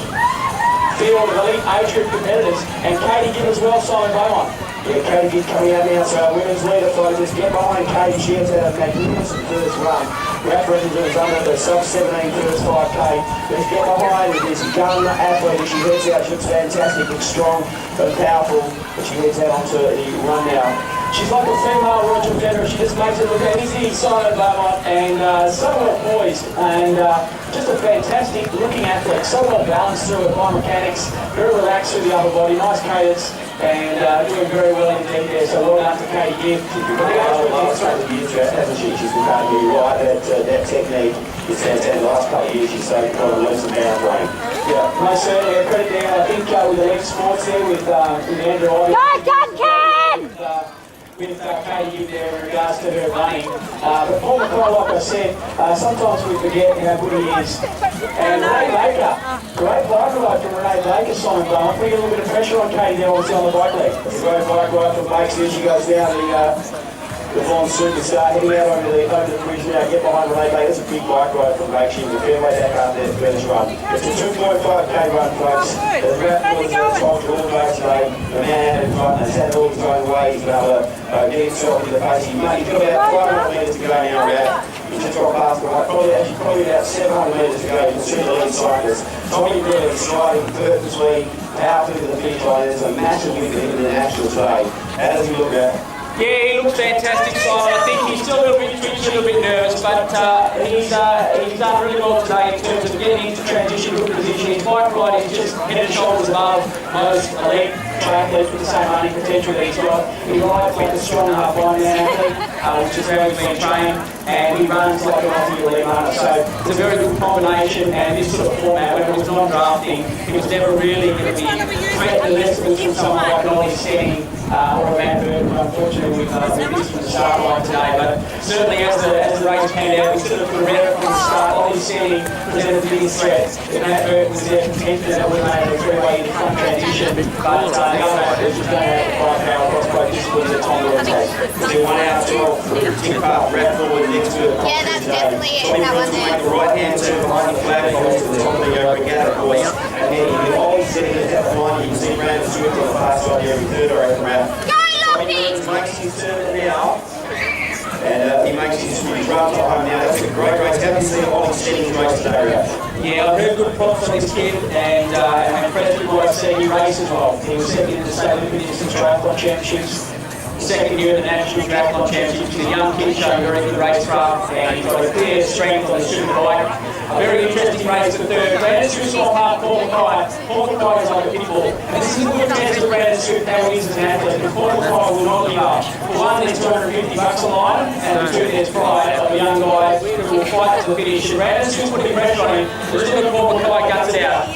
field of elite age group competitors. And Katie Gibb as well, Simon Beaumont. Yeah, Katie Gibb coming out now, so women's leader fighters, get behind Katie. She has had a magnificent first run. Rap representatives under the sub-17 first 5k. Let's get behind this young athlete as she heads out. She looks fantastic, looks strong and powerful, but she heads out onto the run now. She's like a female Roger Federer. She just makes it look easy, Simon Beaumont, and so well poised, and just a fantastic looking athlete, so well balanced through her biomechanics, very relaxed through the upper body, nice cadence, and doing very well indeed there. So well done to Katie Gibb. Hasn't she? She's been able to be right. That technique is fantastic. The last couple of years she's so kind of learned some bound brain. Yeah, most certainly. Credit there, I think, with Elite Sports there, with Andrew Ivey. With Katie Gibb there in regards to her running. But Paul McCray, like I said, sometimes we forget how good he is. And Renee Baker, great bike ride from Renee Baker, Simon Beaumont. Putting a little bit of pressure on Katie there, obviously on the bike leg. It's a great bike ride from Bakes. Here she goes down the Vaughan Superstar, heading out over the bridge now. Get behind Renee Baker. That's a big bike ride from Bakes. She's a fair way back up there to finish run. It's a 2.5k run, folks. The rap was top to all the race today. The man out in front has had all his own way. He's been able to get himself into the pace. He's got about 500 metres to go now, about. He's just got past the right, probably about 700 metres to go. You can see the lead cyclist. Tommy Brewer is riding purposely, powerfully to the finish line. There's a massive win for him in the National today. How does he look at? Yeah, he looks fantastic, Simon. I think he's still a little bit twitchy, a little bit nervous, but he's done really well today in terms of getting into transition, good position. His bike ride is just head and shoulders above most elite triathletes with the same running potential that he's got. He rides like a strong half-line athlete, which is how he's been trained, and he runs like an Aussie elite runner. So it's a very good combination, and this sort of format, when it was non-drafting, it was never really going to be threatening lessons from someone like Ollie Stenning or a Matt Burton. Unfortunately, we've missed from the start line today, but certainly as the race panned out, we sort of put around it from the start. Ollie Stenning presented the biggest threat. If Matt Burton was there contended, that would have made a three-way in front transition, but the other athletes just don't have the firepower across both disciplines that Tom will take. Do 1 hour 12 for tip up, wrap forward next to the Yeah, that's definitely it. That one make there. the right hand turn behind the flag and to the top of the regatta course. And then you can always set it at that line. You can see Brandon Swift on the far side here every third or every round. Go, Lofty! He makes his turn now. And he makes his draft home now. That's a great race. How do you see Ollie Stenning's race today, Ralph? Yeah, I've heard good props on this kid, and I'm impressed with what I've seen in race as well. He was second in the state Olympic distance triathlon championships, second year in the national triathlon championships. He's a young kid showing very good racecraft, and he's got a clear strength on the super bike. A very interesting race for third. Brandon Swift's off half Paul Mackay. Paul Mackay is like a pit bull. And this is a good test for Brandon Swift how he is as an athlete. But Paul Mackay will not give up. For one, there's $250 a line, and for two, there's pride of a young guy who will fight to the finish. Brandon Swift's putting pressure on him. Let's look at Paul Mackay guts it out.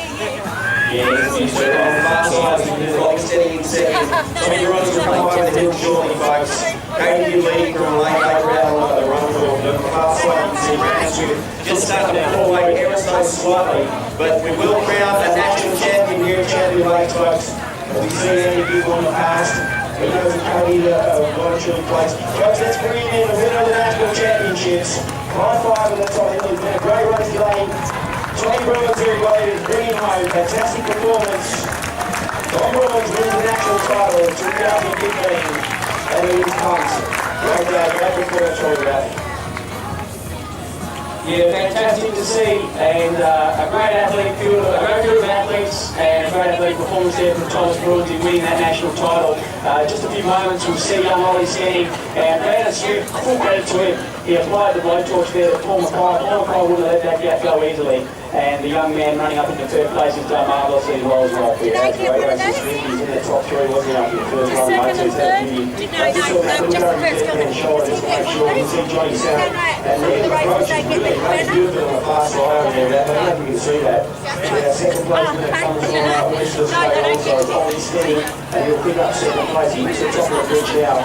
Yeah, he's on the far side. He's Ollie Stenning in second. Tommy Rogers will come over the hill shortly, folks. Katie leading from a late round on the run for the far side. You can see Brandon Swift just starting to pull away ever so slightly. But we will crown a national champion here at Champion Lakes, folks. As we've seen any people in the past, who knows if Katie voluntarily place. Folks, let's bring in the winner of the national championships. High five on the top hill. It's been a great race today. Tommy Bruins, everybody, is bringing home. Fantastic performance. Tom Bruins wins the national title in 2015. And he is pumped. Great performance for you. Yeah, fantastic to see, and a great athlete field, a great field of athletes, and a great athletic performance there from Thomas Bruins in winning that national title. Just a few moments, we'll see young Ollie Stenning, and Brandon Swift, full credit to him. He applied the blowtorch there to Paul Mackay. Paul Mackay wouldn't have let that gap go easily, and the young man running up into third place has done marvellously as well as well. Yeah, that's a great race this week. He's in the top three, wasn't he, after the first run, mate? So he's had beauty. Just the first couple. Shoulder, just to make sure you see Johnny South. And then the approach is really beautiful on the far side over there. I don't know if you can see that. Yeah, second place when it comes from Western State also is Ollie Stenning, and he'll pick up second place. He hits the top of the bridge now.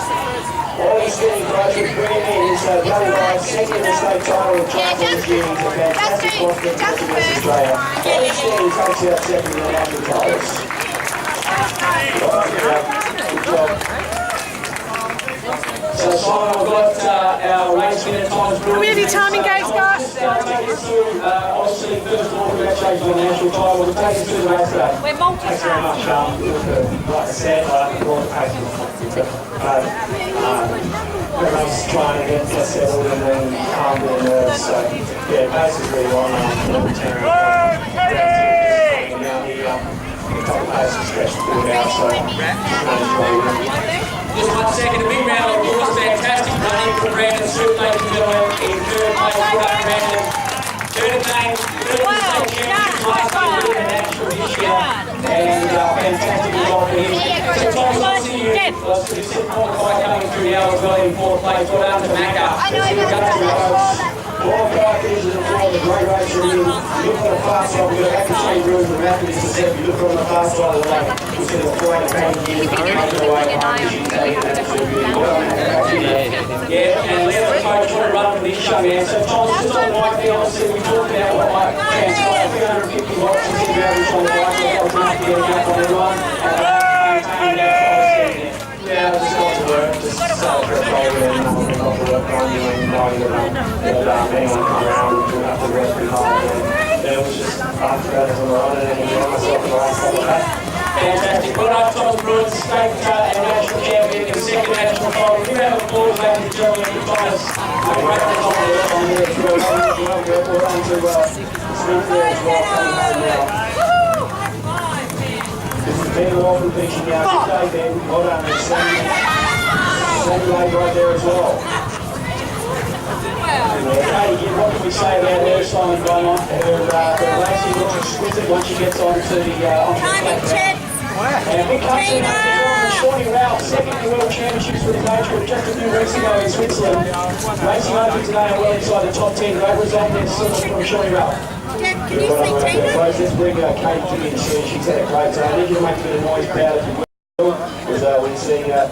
Ollie Stenning, folks, is bringing in his young guy, second in the state title of triathlon this year. He's a fantastic prospect for West Australia. Ollie Stenning takes out second in the national titles. Good job. So Simon, we've got our race winner, Thomas Bruins. Really timing goes, guys. Take us through, obviously, first of all, congratulations on the national title. We'll take us through the race today. We're Thanks very much. Like I said, I think all the pace the race is trying to get settled and then calm their nerves. So, yeah, pace is really on. The top of pace is stretched forward out, so Just 1 second, a big round of applause. Fantastic running for Brandon Swift, ladies and gentlemen. In third place, well done, Brandon. Third name, third in the state championship last year, winning the national this year. And fantastic result for him. So Thomas, I'll see you. You said Paul Mackay coming through now as well in fourth place. Well done to Macca. I know he was Paul Mackay finishes the floor, the great race for him. You look on the far side, we've got Happy Chain Bruins and Matthews to set. You look on the far side of the lake, we've seen a flying back here, making away behind the sheet taking it absolutely really well. Yeah, and let the coach want to run for this young man. So Thomas, just on the bike there, obviously we talked about what might transpire 350 watts to the average on the bike. That was enough to get a gap on everyone. And yeah, just got to work, just celebrate over and got to work on doing knowing that being on the ground, doing up the rest behind and it was just after that as I'm running and enjoying myself in the last couple of days. Fantastic. Well done, Thomas Bruins, state and national champion in the second national title. Give a round of applause, ladies and gentlemen, for Thomas. Great result on here. Well done to Smith there as well, coming home now. This is Ben Walton finishing out today, Ben. Well done. Same leg right there as well. Yeah, what can we say about her, Simon Beaumont? Her racing looks exquisite once she gets onto the track. And big cups in Shawnee Ralph, second in the World Championships for his age group just a few weeks ago in Switzerland. Racing over today and well inside the top 10. Great result there, silver from Shawnee Ralph. Can you see Tina? Let's bring Kate King in soon. She's had a great day. I need you to make a bit of noise about it. Because we're seeing our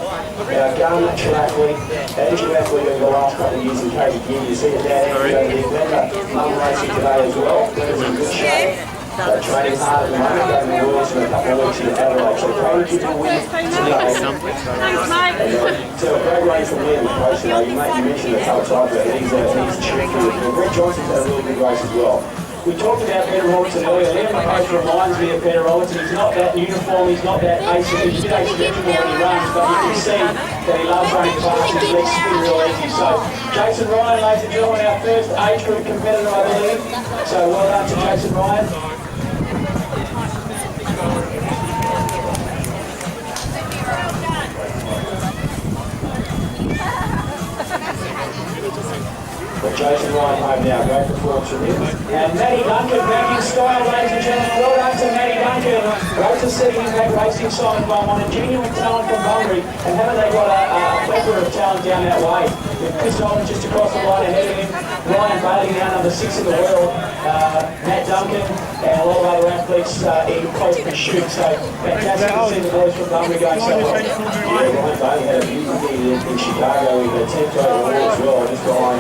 Garnet triathlete, Asian athlete over the last couple of years in Katie King. You see it down here over there. Glenda Mum racing today as well. Glenda's in good shape. Training hard at the moment, going to the Worlds in a couple of weeks in Adelaide. So Katie King will win today. So a great race from Liam Coach today. You mentioned a couple of times that he's tricky. Brett Johnson's had a really good race as well. We talked about Peter Robertson earlier. Liam Coach reminds me of Peter Robertson. He's not that uniform, he's not that asymmetrical. He's a bit asymmetrical when he runs, but you can see that he loves running fast. His legs spin real easy. So Jason Ryan, ladies and gentlemen, our first age group competitor, I believe. So well done to Jason Ryan. But Jason Ryan home now, great performance from him. And Matty Duncan back in style, ladies and gentlemen. Well done to Matty Duncan. Great to see him back racing Simon Beaumont, a genuine talent from Bunbury. And haven't they got a plethora of talent down that way? With Chris Holland just across the line ahead of him. Ryan Bailey now number 6 in the world. Matt Duncan and a lot of other athletes in close pursuit. So fantastic to see the boys from Bunbury going so well. Yeah, Ryan Bailey had a beautiful year in Chicago with a 10th overall as well, just behind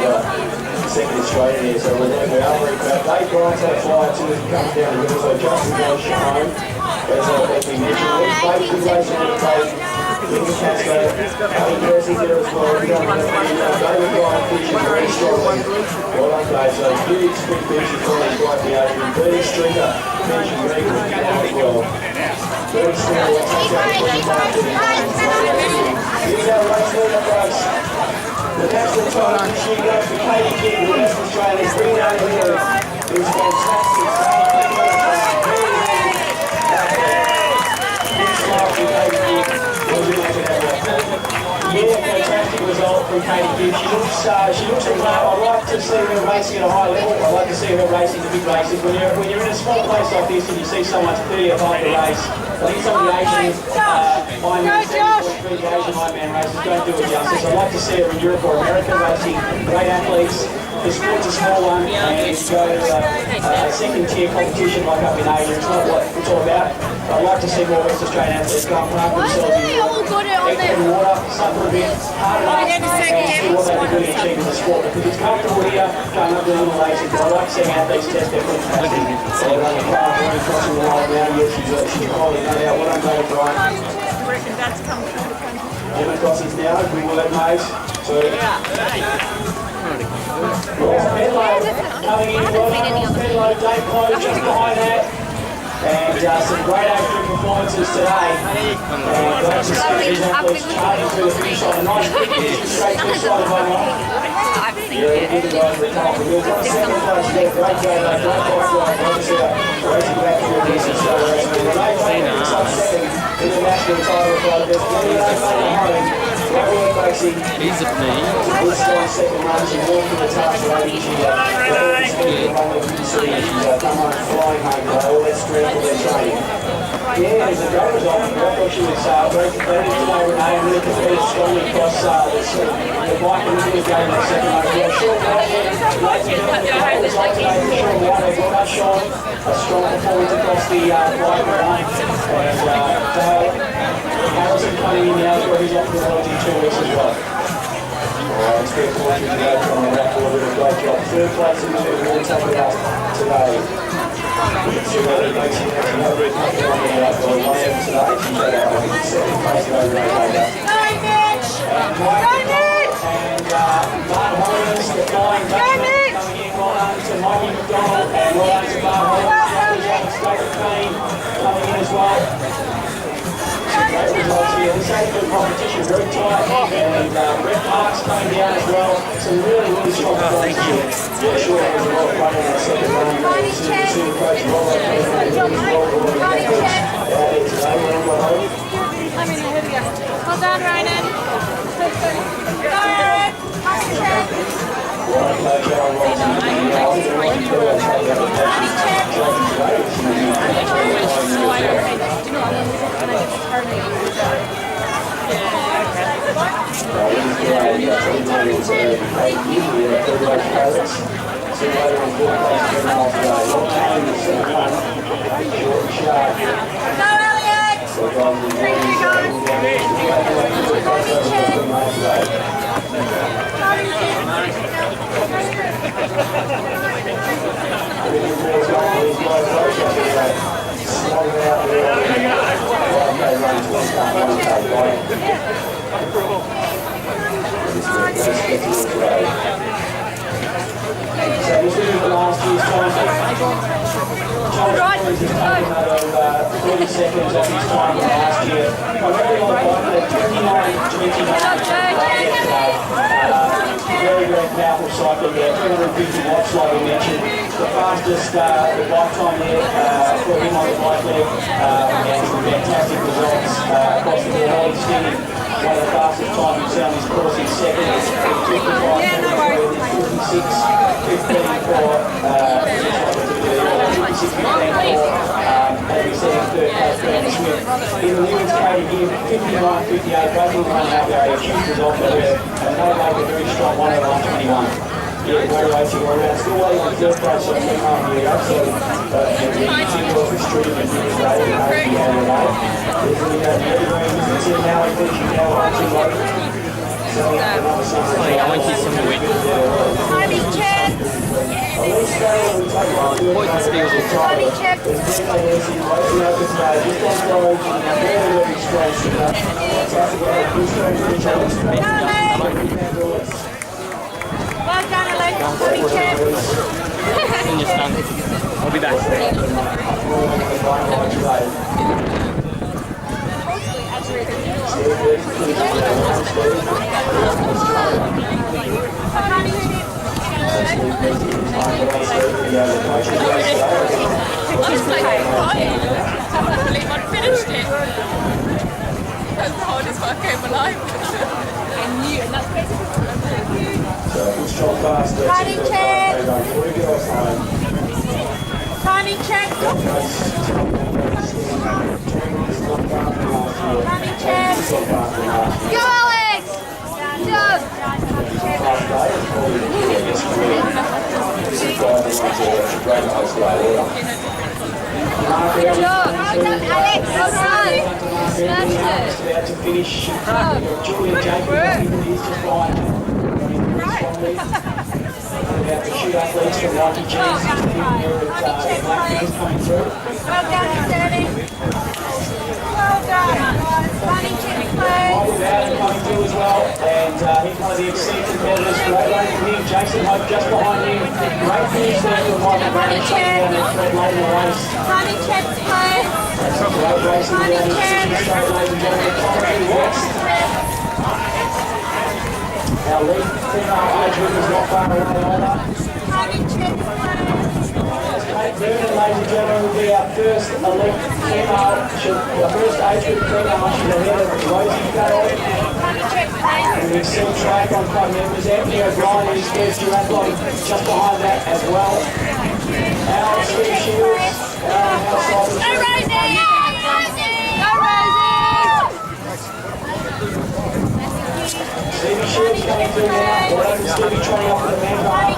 second Australian here. So we're very proud. Dave Bryant's had a flyer too as he comes down the river. So Justin goes home. As we mentioned, let's play good racing in the play. Lincoln Castro, Ali Percy there as well. David Bryant finishing very strongly. Well done, Dave. So huge sprint finishing for his right the Adrian. Bertie Stringer finishing very good as well. Bertie Stringer will take out 25 to the here's our race leader race. The national title this year goes to Katie King, the West Australia's green over here. It was fantastic. Yeah, fantastic result from Katie King. She looks at I like to see her racing at a high level. I like to see her racing the big races. When you're in a small place like this and you see someone 30 above the race, I think some of the Asian Ironman, the Asian Ironman races don't do it justice. I'd like to see her in Europe or America racing great athletes. The sport's a small one, and to go to a second-tier competition like up in Asia, it's not what it's all about. I'd like to see more West Australian athletes go and park themselves in water, suffer a bit, hard enough, and see what they can really achieve in the sport. Because it's comfortable here, going up the little races, but I like seeing athletes test their full capacity. So they're running car, crossing the line now, yes, she's quality, no doubt. Well done, David Bryant. Gemma Crossings now, we will let Mace. So, Pedlo coming in, well done, Pedlo, Dave Close just behind that. And some great active performances today. And great to see these athletes charging through the finish line. A nice quick finish straight to the side of Beaumont. Yeah, good guys for the top. We've got second place there. Great game, great fight. Obviously, racing back through this and so racing. They played in top second in the national title fight. There's plenty of money home. Great work, Maxie. He's a me. Good strong second run. She walked in the touch lady. She come on flying home. All that strength of their training. Yeah, it's a great result. I thought she was very competitive today, Renee, and really competed strongly across the bike and the game in the second over. Yeah, Sean White, ladies and gentlemen, the great result today for Sean White. Well done, Sean. A strong performance across the bike run. And Dale Harrison coming in now for his opportunity 2 weeks as well. Alright, it's very fortunate to go from the rack forward with a great job. Third place in the two, we'll take it up today. So that makes it actually over a couple on the land today. She's at our second place over later. And Mark Hollins, the flying Dutchman, coming in. Well done to Mikey McDonald and well done to Mark Hollins. David Kane coming in as well. Great results here. This ain't a good competition, very tight. And Brett Parks coming down as well. Some really strong performances. Yeah, sure, there's a lot of fun in that second run. See the coach well Well done, Ryan. So this is the last year's time. Charles has taken another 30 seconds off his time from last year. I reckon on the 29-29 yesterday. Very, very powerful cycling there. 350 watts like we mentioned. The fastest bike time there for him on the bike leg. And some fantastic results across the board. Stinging one of the fastest times we've seen on this course in seconds. 56, 15 for 56, 15 for as we see in third place, Brandon Smith. In the women's category, 59, 58, both of them running out there, a huge result for her. And they make a very strong 1:01:21. Yeah, great racing all around. Still waiting on third place on the half year up, so the single off the street and the great and hopefully out of the way. There's the room, you can see now we're finishing now on too low. So another something. I want you some win. Tommy check. Tommy check. Well done, Alex. Tommy check. In your stand. I'll be back. I was like crying. I can't believe I'd finished it. That's the hardest work of my life. I knew, and that's basically Tiny check. Tiny check. Tiny check. Go, Alex. Good job. Well done, Alex. Well done. Smashed it. About to finish. Julian Jacobs is just behind. About to shoot athletes from Nike G's. Blackman's coming through. Well done, Sterling. Well done. Funny check, please. Michael Bowden coming through as well, and he's one of the exceed competitors. Great run from him. Jason Hope just behind him. Great finish there for Michael Bowden taking down that thread late in the race. Funny check, please. Great racing down in 60 straight, ladies and gentlemen. Commentary West. Our lead female age group is not far away either. Funny check, please. Kate Vernon, ladies and gentlemen, will be our first elite female, the first age group female. She's ahead of Rosie Carroll. Funny check, please. And we've seen triathlon club members, Anthony O'Brien in his first duathlon, just behind that as well. Our Steve Shields, our house Go, Rosie! Go, Stevie Shields coming through now. Well done, Stevie trying up with the man behind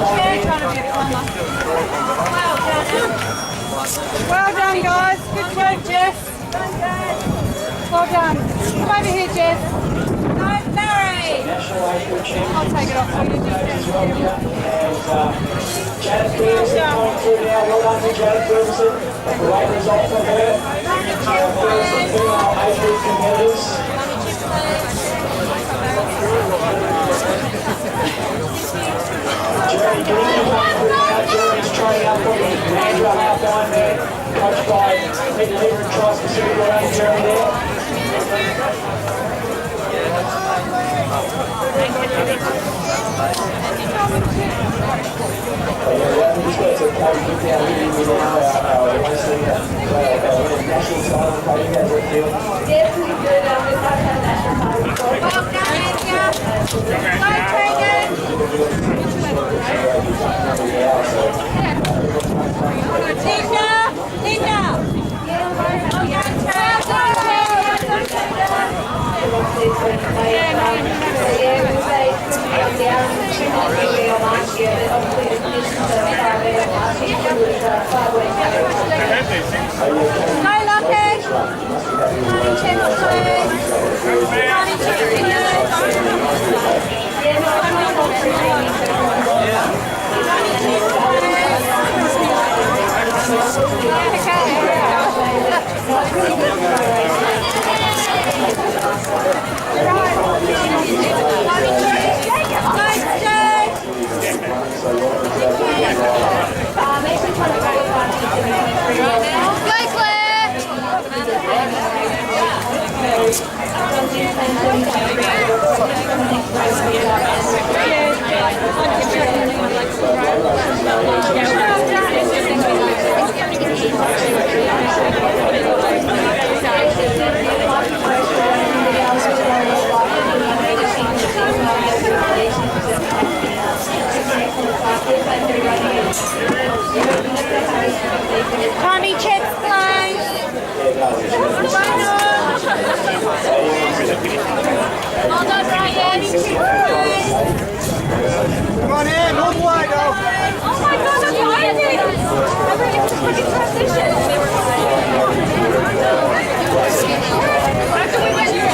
Well done, guys. Good job, Jess. Well done. Come over here, Jess. No, Barry. National Age Group Champion. I'll take it off for you. As well, yeah. And Janet Ferguson coming through now. Well done to Janet Ferguson. A great result for her. Our first female age group competitors. Jeremy Green coming through now. Jeremy's training up for the Andrew Halfline there, coached by Peter Lever and Tri-Pacific. Well done, Jeremy there. Just got to Cody Gibb down here with our race leader, national title, Cody, how's it feel? Yeah, pretty good. We've had national title. Tommy chips, please. Hold on, Ryan. Come on in, all the way, go. Oh my God, that's Ryan. I really have to put in transition. After we went through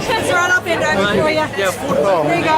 Kids right up there, don't for you. Yeah, There you go.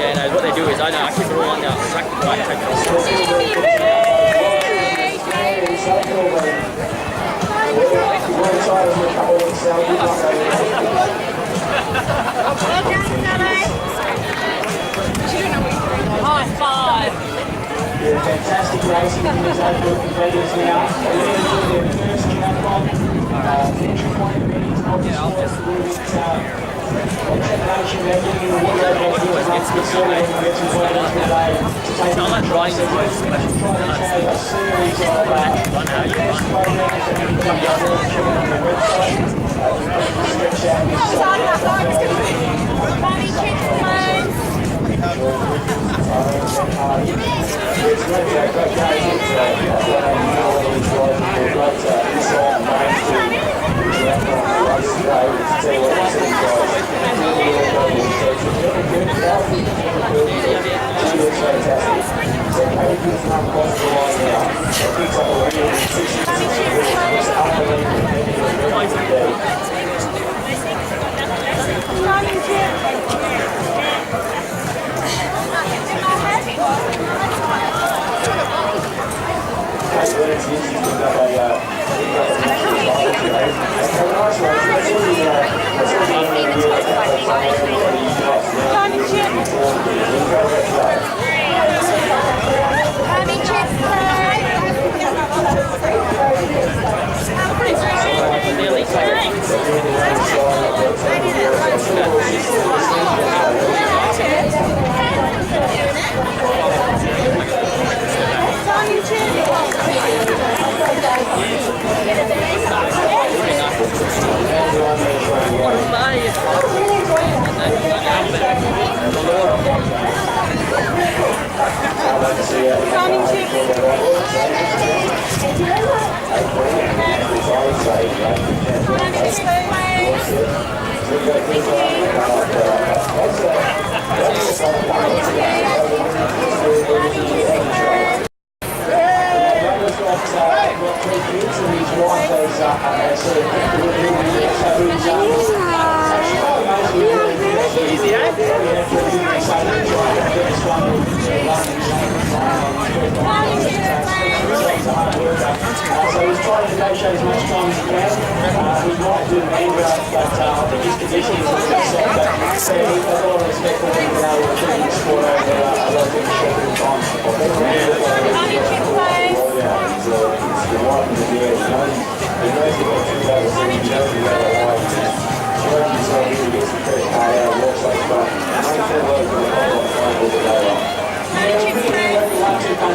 Yeah, no, what they do is, I keep it all on the track right, take High five. Yeah, fantastic racing from these local competitors now. Their first triathlon. Entry point event is not just for the nation. They're getting in the water. It's certainly going to get some players today to take on the process. Try to change a series of programs that you can check on their website. Stretch out So he's trying to negotiate as much time as he can. He might do the main route, but I think his conditioning is a bit soft. But so he has a lot of respect for him being able to achieve his sport over a lot of things short in time. the white in the air. He knows the ball too bad, so he knows the other line. He's working himself in, he gets the credit card out, walks like front. I think that was the whole lot of fun with it over.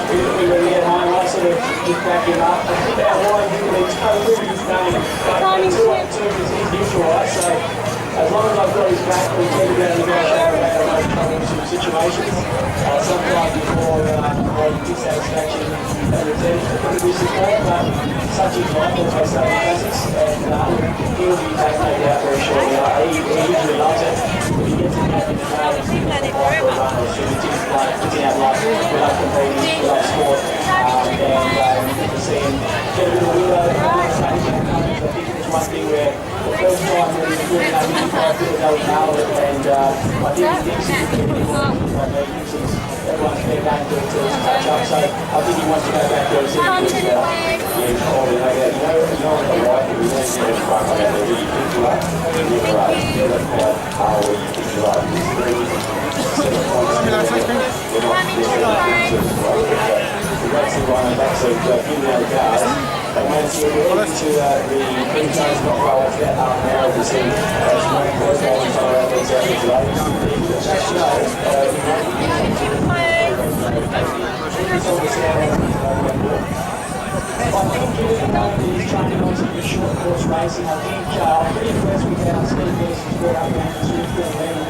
Beautifully when we get home, I sort of just back him up. I think our line here, he's totally his game. But 2-on-2 is his usual, right? So as long as I've got his back, we tend to be able to negotiate about those troublesome situations. Sometimes before dissatisfaction returns to the support, but such is life, as they say in classics, and he'll be taken out very shortly. He usually loves it. He gets it back in the day, putting out life, we love competing, we love sport, and good to see him get a bit of a window. I think it's one thing where the first time when he was doing that, he tried to go nail it, and I think he thinks he's going to be everyone's fair game to catch up, so I think he wants to go back there and see if he's he's calling like that. You know what the right is, we don't see him front like that, where you think you are, and you're right. You don't know how where you think you are. It's very back, so give me the card. And once you get into the green zones, not far off that now, you see smoke boys all the time out there today. I think he's trying on some short course racing. I think I'm pretty impressed with how Steve versus brought up around the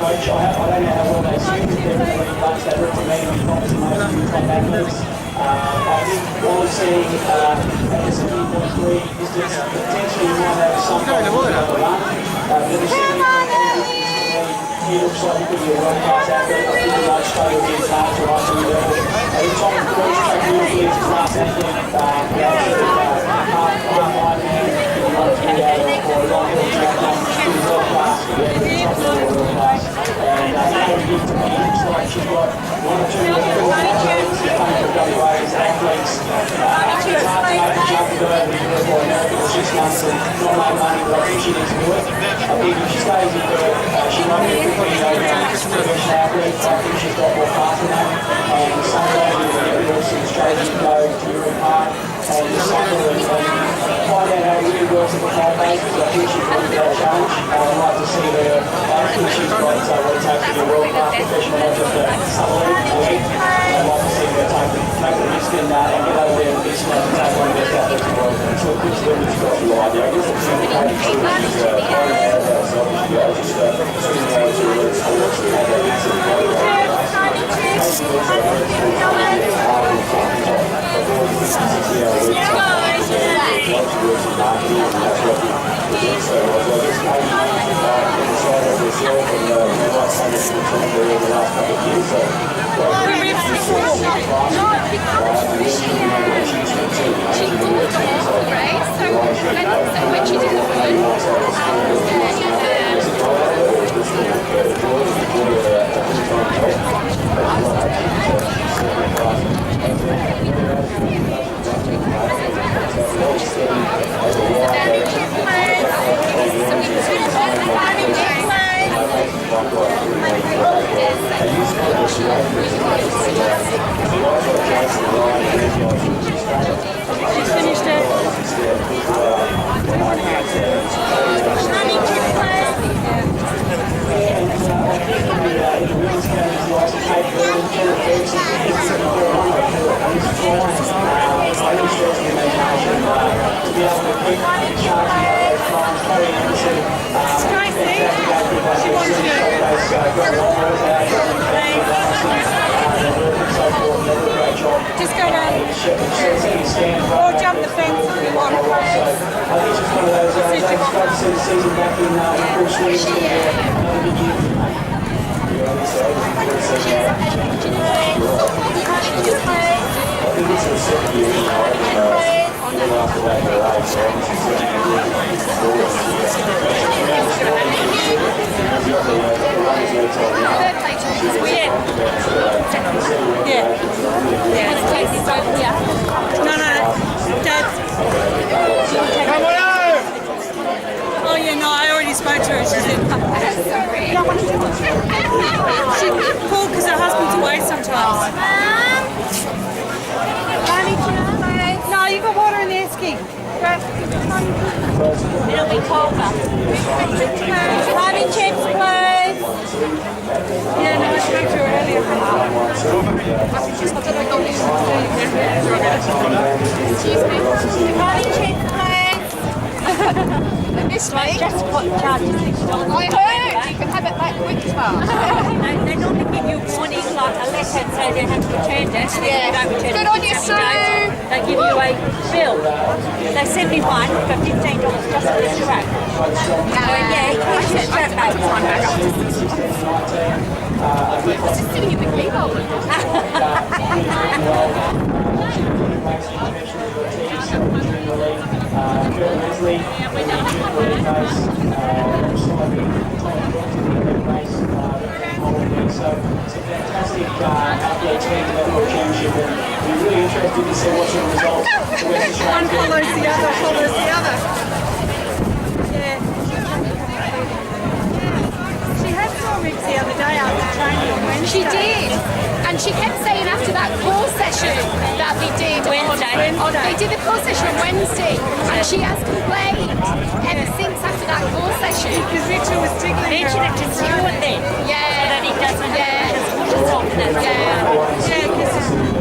coach. I don't know how well they swim with their really bunch. They recommend me obviously most of the top athletes. I think what we're seeing at the 70.3 distance, potentially you might have some kind of run. But the 70.3 he looks like he could be a world-class athlete. I think he might struggle with his heart to rise to the level. Every time he goes track beautifully, he's a class athlete. Half-line man, he runs through that or a long hill track run. He's world-class, world-class. And how he gives to me, looks like she's got one or two athletes coming from WA as athletes. It's hard to make a jump to go over to Europe or America for 6 months and not make money, but I think she needs to do it. I think if she stays in Perth, she might be a professional athlete. I think she's got more class in that. And someday we'll get some strategy to go to Europe hard and just cycle and find out how it really works at the high basis. I think she's ready for that challenge. I'd like to see her. I think she's got what it takes to be a world-class professional, not just a sub-elite. I'd like to see her take the risk and get over there and be smart and take one of the best athletes in the world. So it puts them in the top line. I guess it's indicating to us is finding out about herself as she goes, just swinging over to her sports and have that instant Just go down or jump the fence if you want. I think it's just one of those days. It's great to see the season back in full swing. Another good year. I think it's the second year after that her age, so obviously setting a really forward Oh yeah, no, I already spoke to her. She said, Paul, because her husband's away sometimes. No, you got one. It'll be colder. Climbing checks, please. Yeah, no, I spoke to her earlier. Climbing checks, please. They missed me. Just what charges $6. I heard you can have it back quick fast. They normally give you warning, like a letter, so they have to return it. Yeah. If you don't return Good it, on you, it's Sue. They give you a bill. So 71 for $15 just for the strap. Yeah, you push your strap back. Just sitting in the keyboard. So it's a fantastic outdoor team in that World Championship, and we're really interested to see what sort of results the West Australian One follows the other, follows the other. Yeah. She had saw Rich the other day after training on Wednesday. She did. And she kept saying after that call session that they did they did the call session on Wednesday, and she has complained ever since after that call session. Because Richard was tickling Richard her. had to do it then. So that he doesn't Yeah, because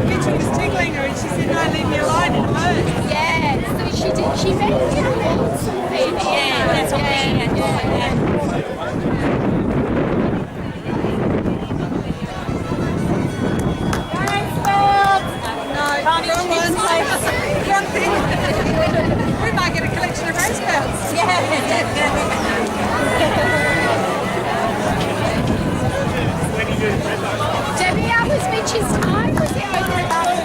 Richard was tickling her and she said, no, leave me alone, it hurts. yeah. So she did. She made it something. Yeah, that's what they had. We might get a collection of race belts. Debbie, how was Mitch's time? Was it over?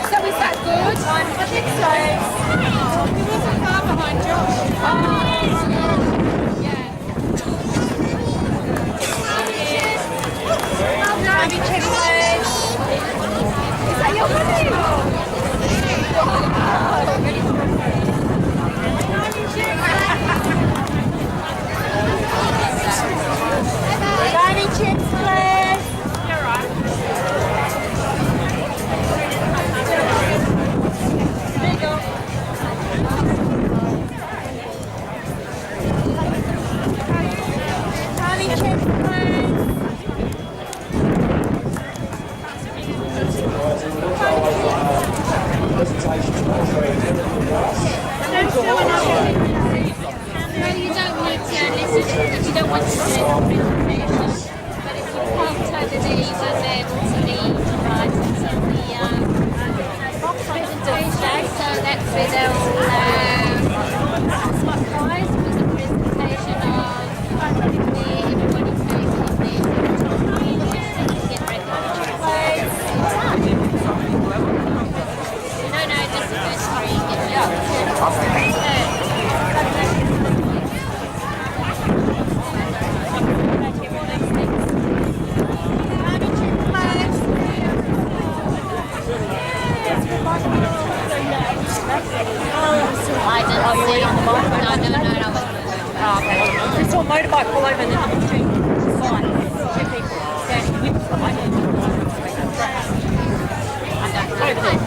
So is that good? I think so. He wasn't far behind Josh. Oh, yeah. Is that your money? Tiny chips, please. You're right. There you go. Tiny chips, please. No, you don't need to listen if you don't want to do it. But if you can't turn the knees and then to leave right until the presentation, so that's where they'll prize was a presentation of everybody's faces there. Get ready. No, just the first three. I didn't see on the bike. No. Oh, okay. We saw a motorbike pull over and then number 2 sign. 2 people standing with the bike. Over there.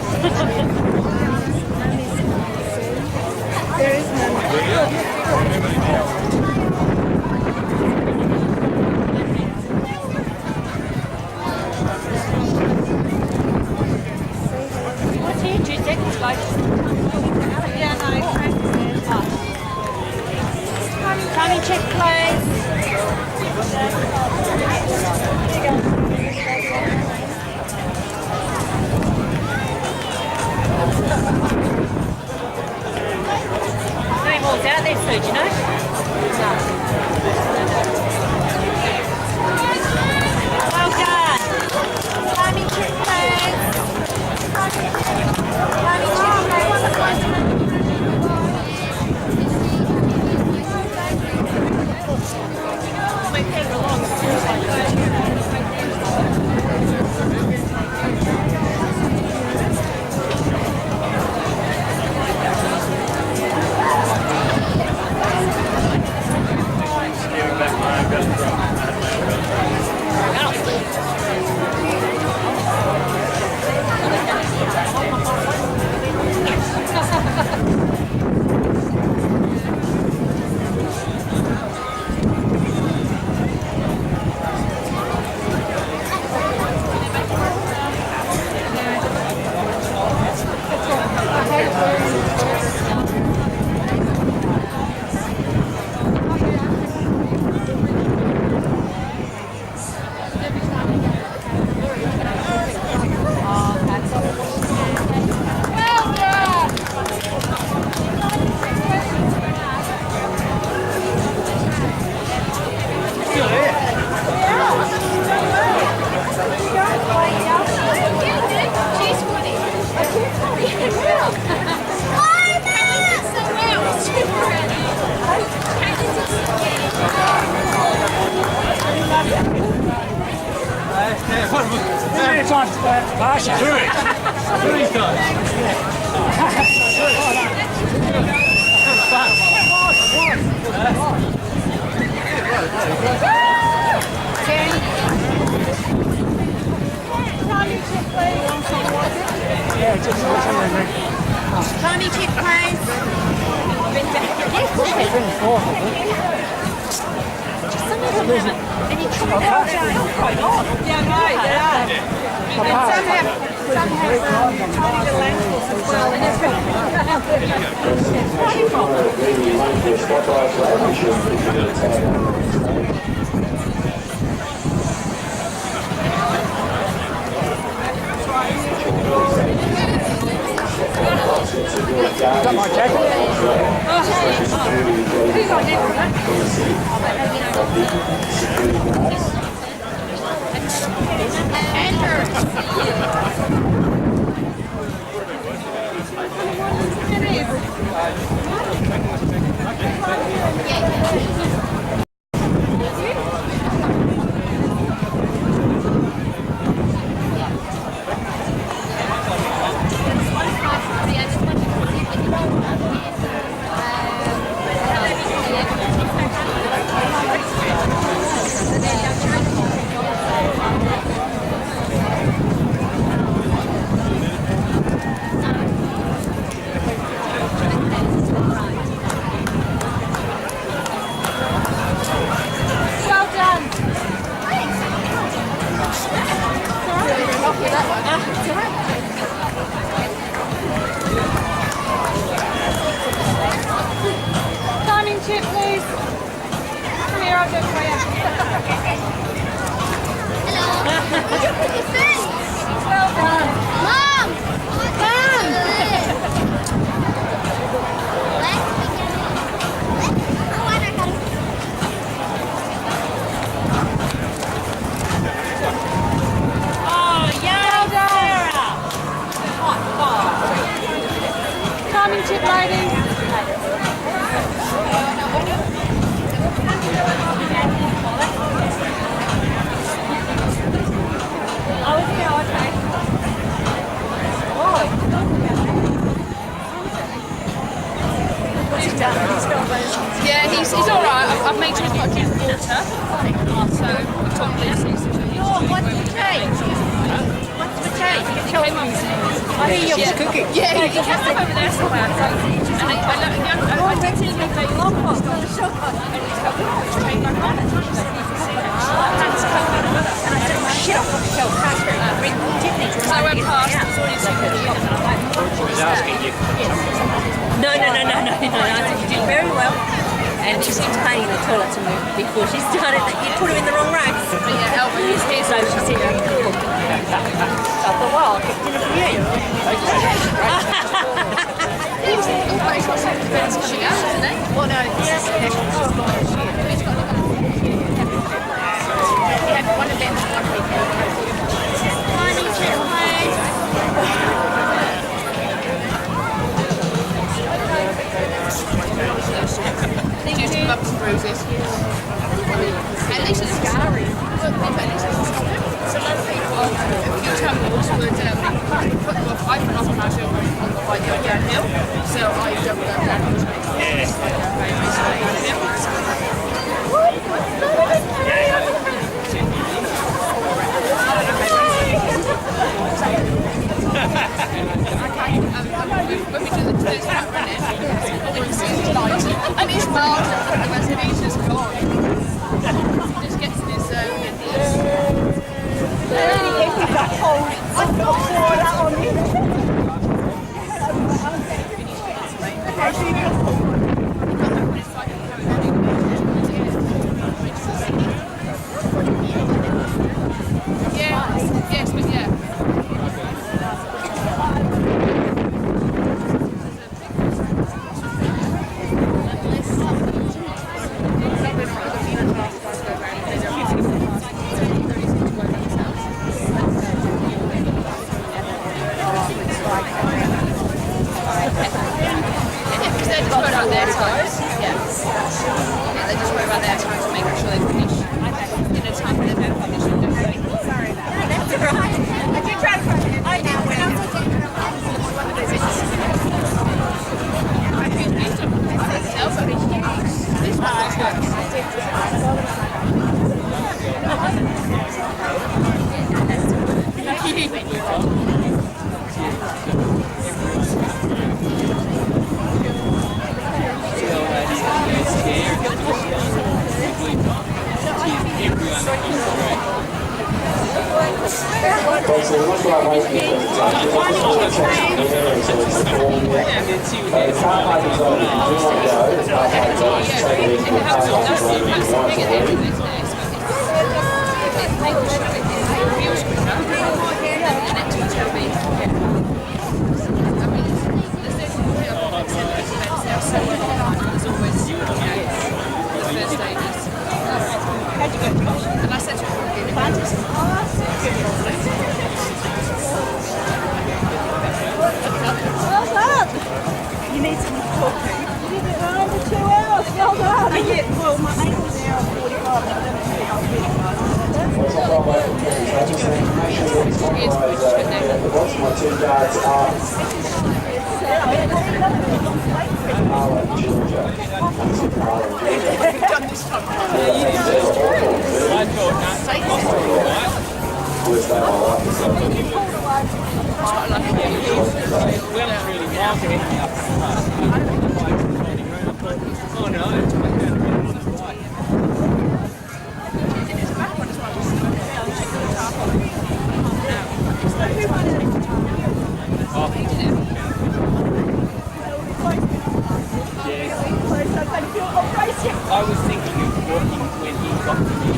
There is none. What's here? 2 seconds, guys. Yeah, no, Tummy check, please. How many balls out there, Sue, do you know? Well done. Tummy check, please. Tummy check, please. Tiny chip, please. Some of them have any trouble. Yeah, no, they are. And some have tiny little ankles as well. And it's Got my jacket. Diamond chip, please. Come here, I'll go for you. Hello. Well done. Mom! oh, yeah, Sarah. Diamond chip, lady. Yeah, he's all right. I've made sure he's got a drink of water. So we told him What's the change? What's the change? I hear you're cooking. Yeah, he has to over there somewhere. So, and I did see him make a long one. And he's going straight back on it. And I said, shit, I've got to tell Catherine. So I went past, it was already secret. No. I said, you did very well. And she seemed cleaning the toilet to me before she started. You put her in the wrong race. But yeah, Elvin is here. So she said, cool. I thought, well, I'll cook dinner for you. He's got second best coming out, isn't he? Well, no, this is he's got one of them. Tiny chip, please. Just bumps and bruises. At least it's scary. So a lot of people, a few tumbles would put them off. I put off when I was on the right downhill. So I don't go downhill. When we do the track running, and he's miles and the rest of he's just gone. He just gets in his zone and yes, but yeah. Thanks very much for waiting for the presentation. I just want to check some areas so it's the form here. The car park is open. If you want to go, the car park is open. Take it into the car park is open if you want to leave. And I said to well done! You need someone to talk to. You did it in under 2 hours, well done! Well, my ankle's now 45, I don't know how The bottom of 2 guards are Carla and Georgia. Worst day of my life is Oh no. I was thinking of walking when he got to me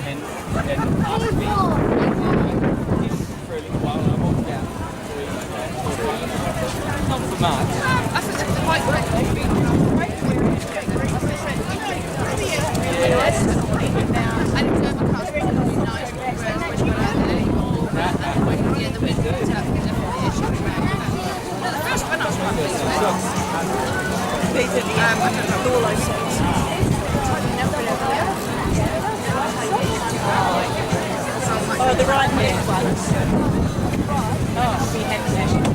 and asked me for a little while, and I walked down. Not for much. I thought it was quite great. I didn't know my car's really nice, whereas when I got out there, the wind picked up, definitely issue around. No, the first one I was quite pleased with. I don't know all those songs. Oh, the right hand ones. Oh, we had national.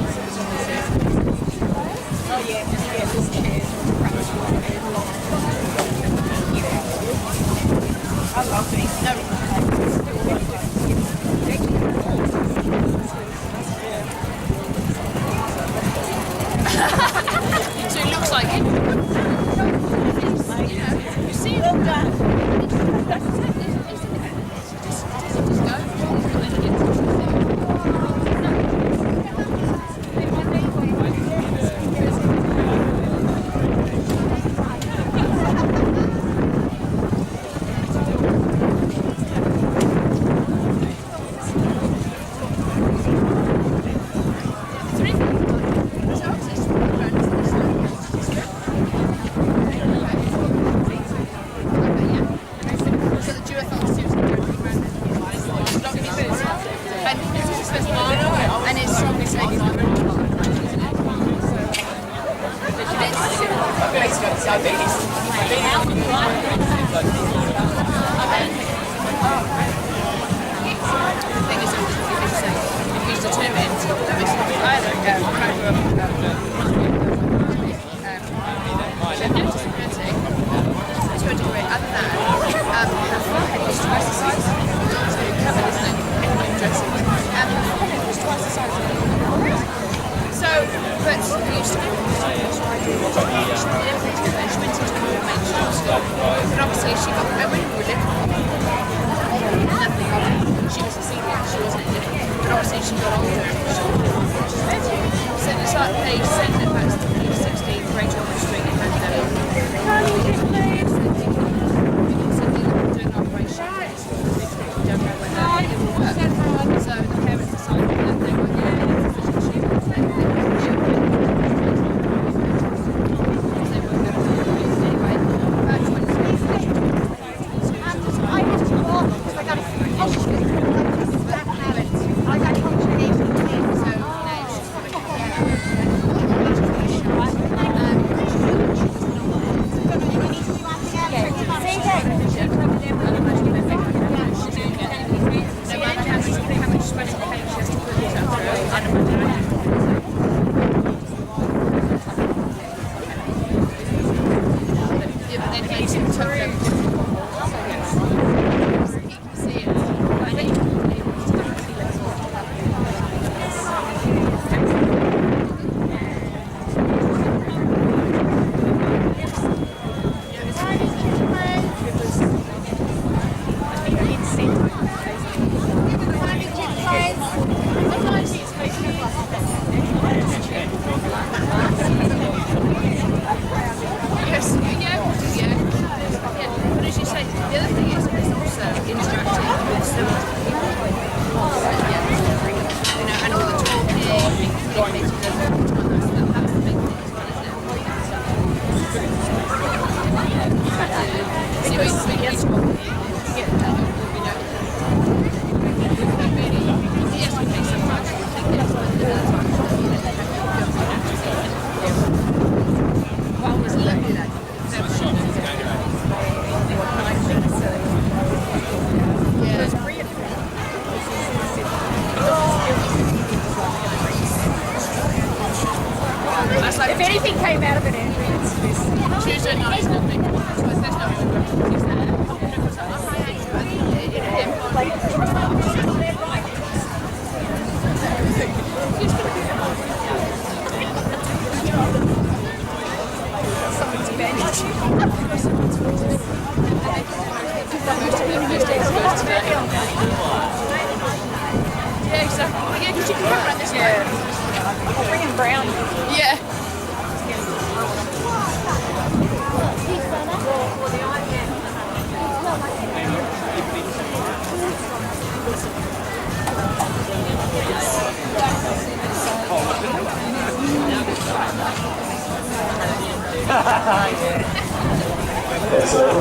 Oh yeah, this chair. I love these. So it looks like it. You see it? Well done. And it's strongest ladies. If he's determined, I don't her forehead is twice the size, so covered, isn't it? Dressing. And her forehead was twice the size of it. So, but it used to be she went into mainstream school. But obviously she got, when we were little, nothing of it. She was a senior, she wasn't a little. But obviously she got older and so it's like they sent it back to 16 Great Ormond Street in Armadale. Doing an operation. Don't know when it will work. So the parents decided that they were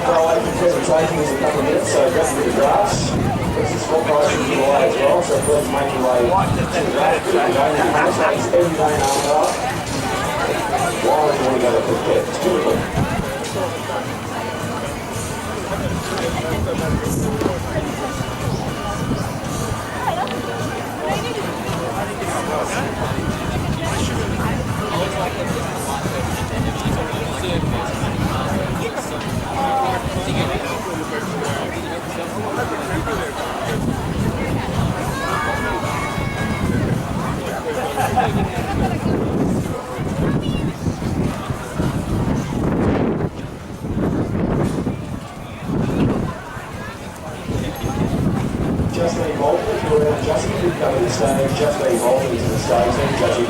go away from presentations in a couple of minutes, so grab a bit of grass. There's a spot price from you away as well, so please make your way to the grass. It's every day in Armadale. Why would you want to go to Phuket? It's beautiful. Justine Bolton, if you're around Justin, you can come to the stage. Justine Bolton is in the stage, and Justin.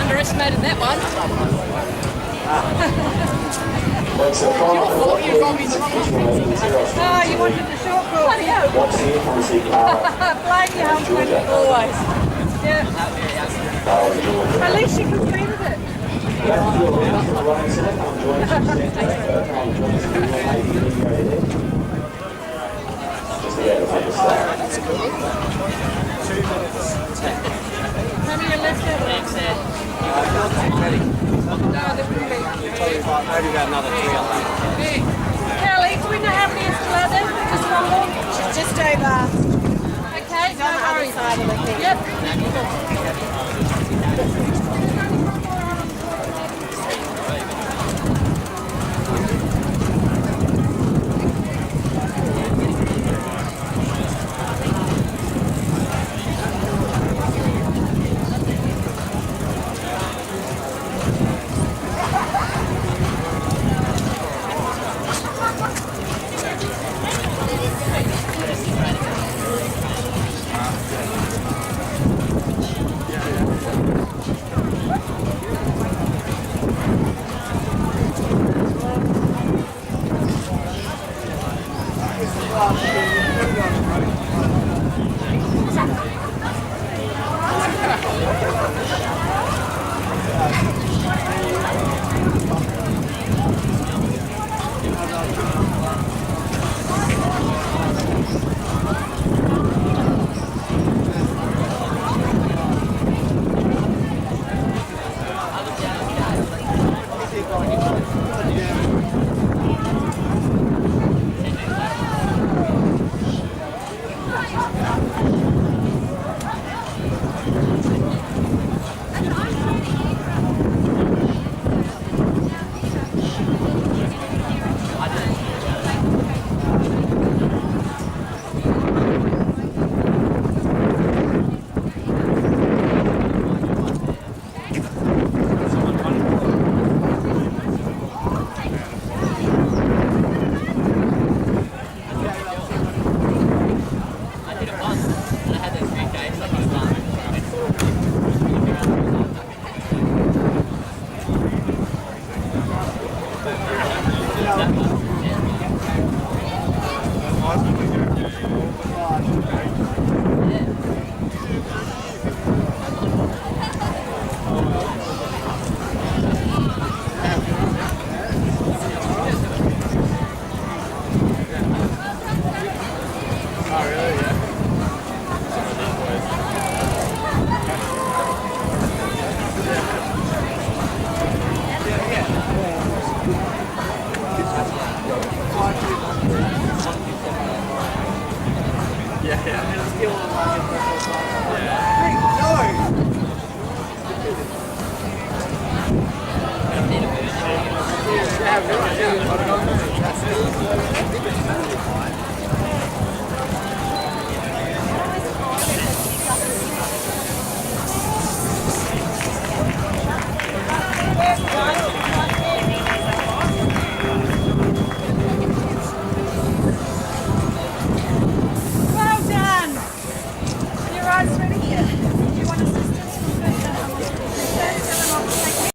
Underestimated that one. Oh, you wanted the short course. Bloody hell. What's the influence Blame your husband always. Yeah. At least she completed it. If you're around for the running set, come join us.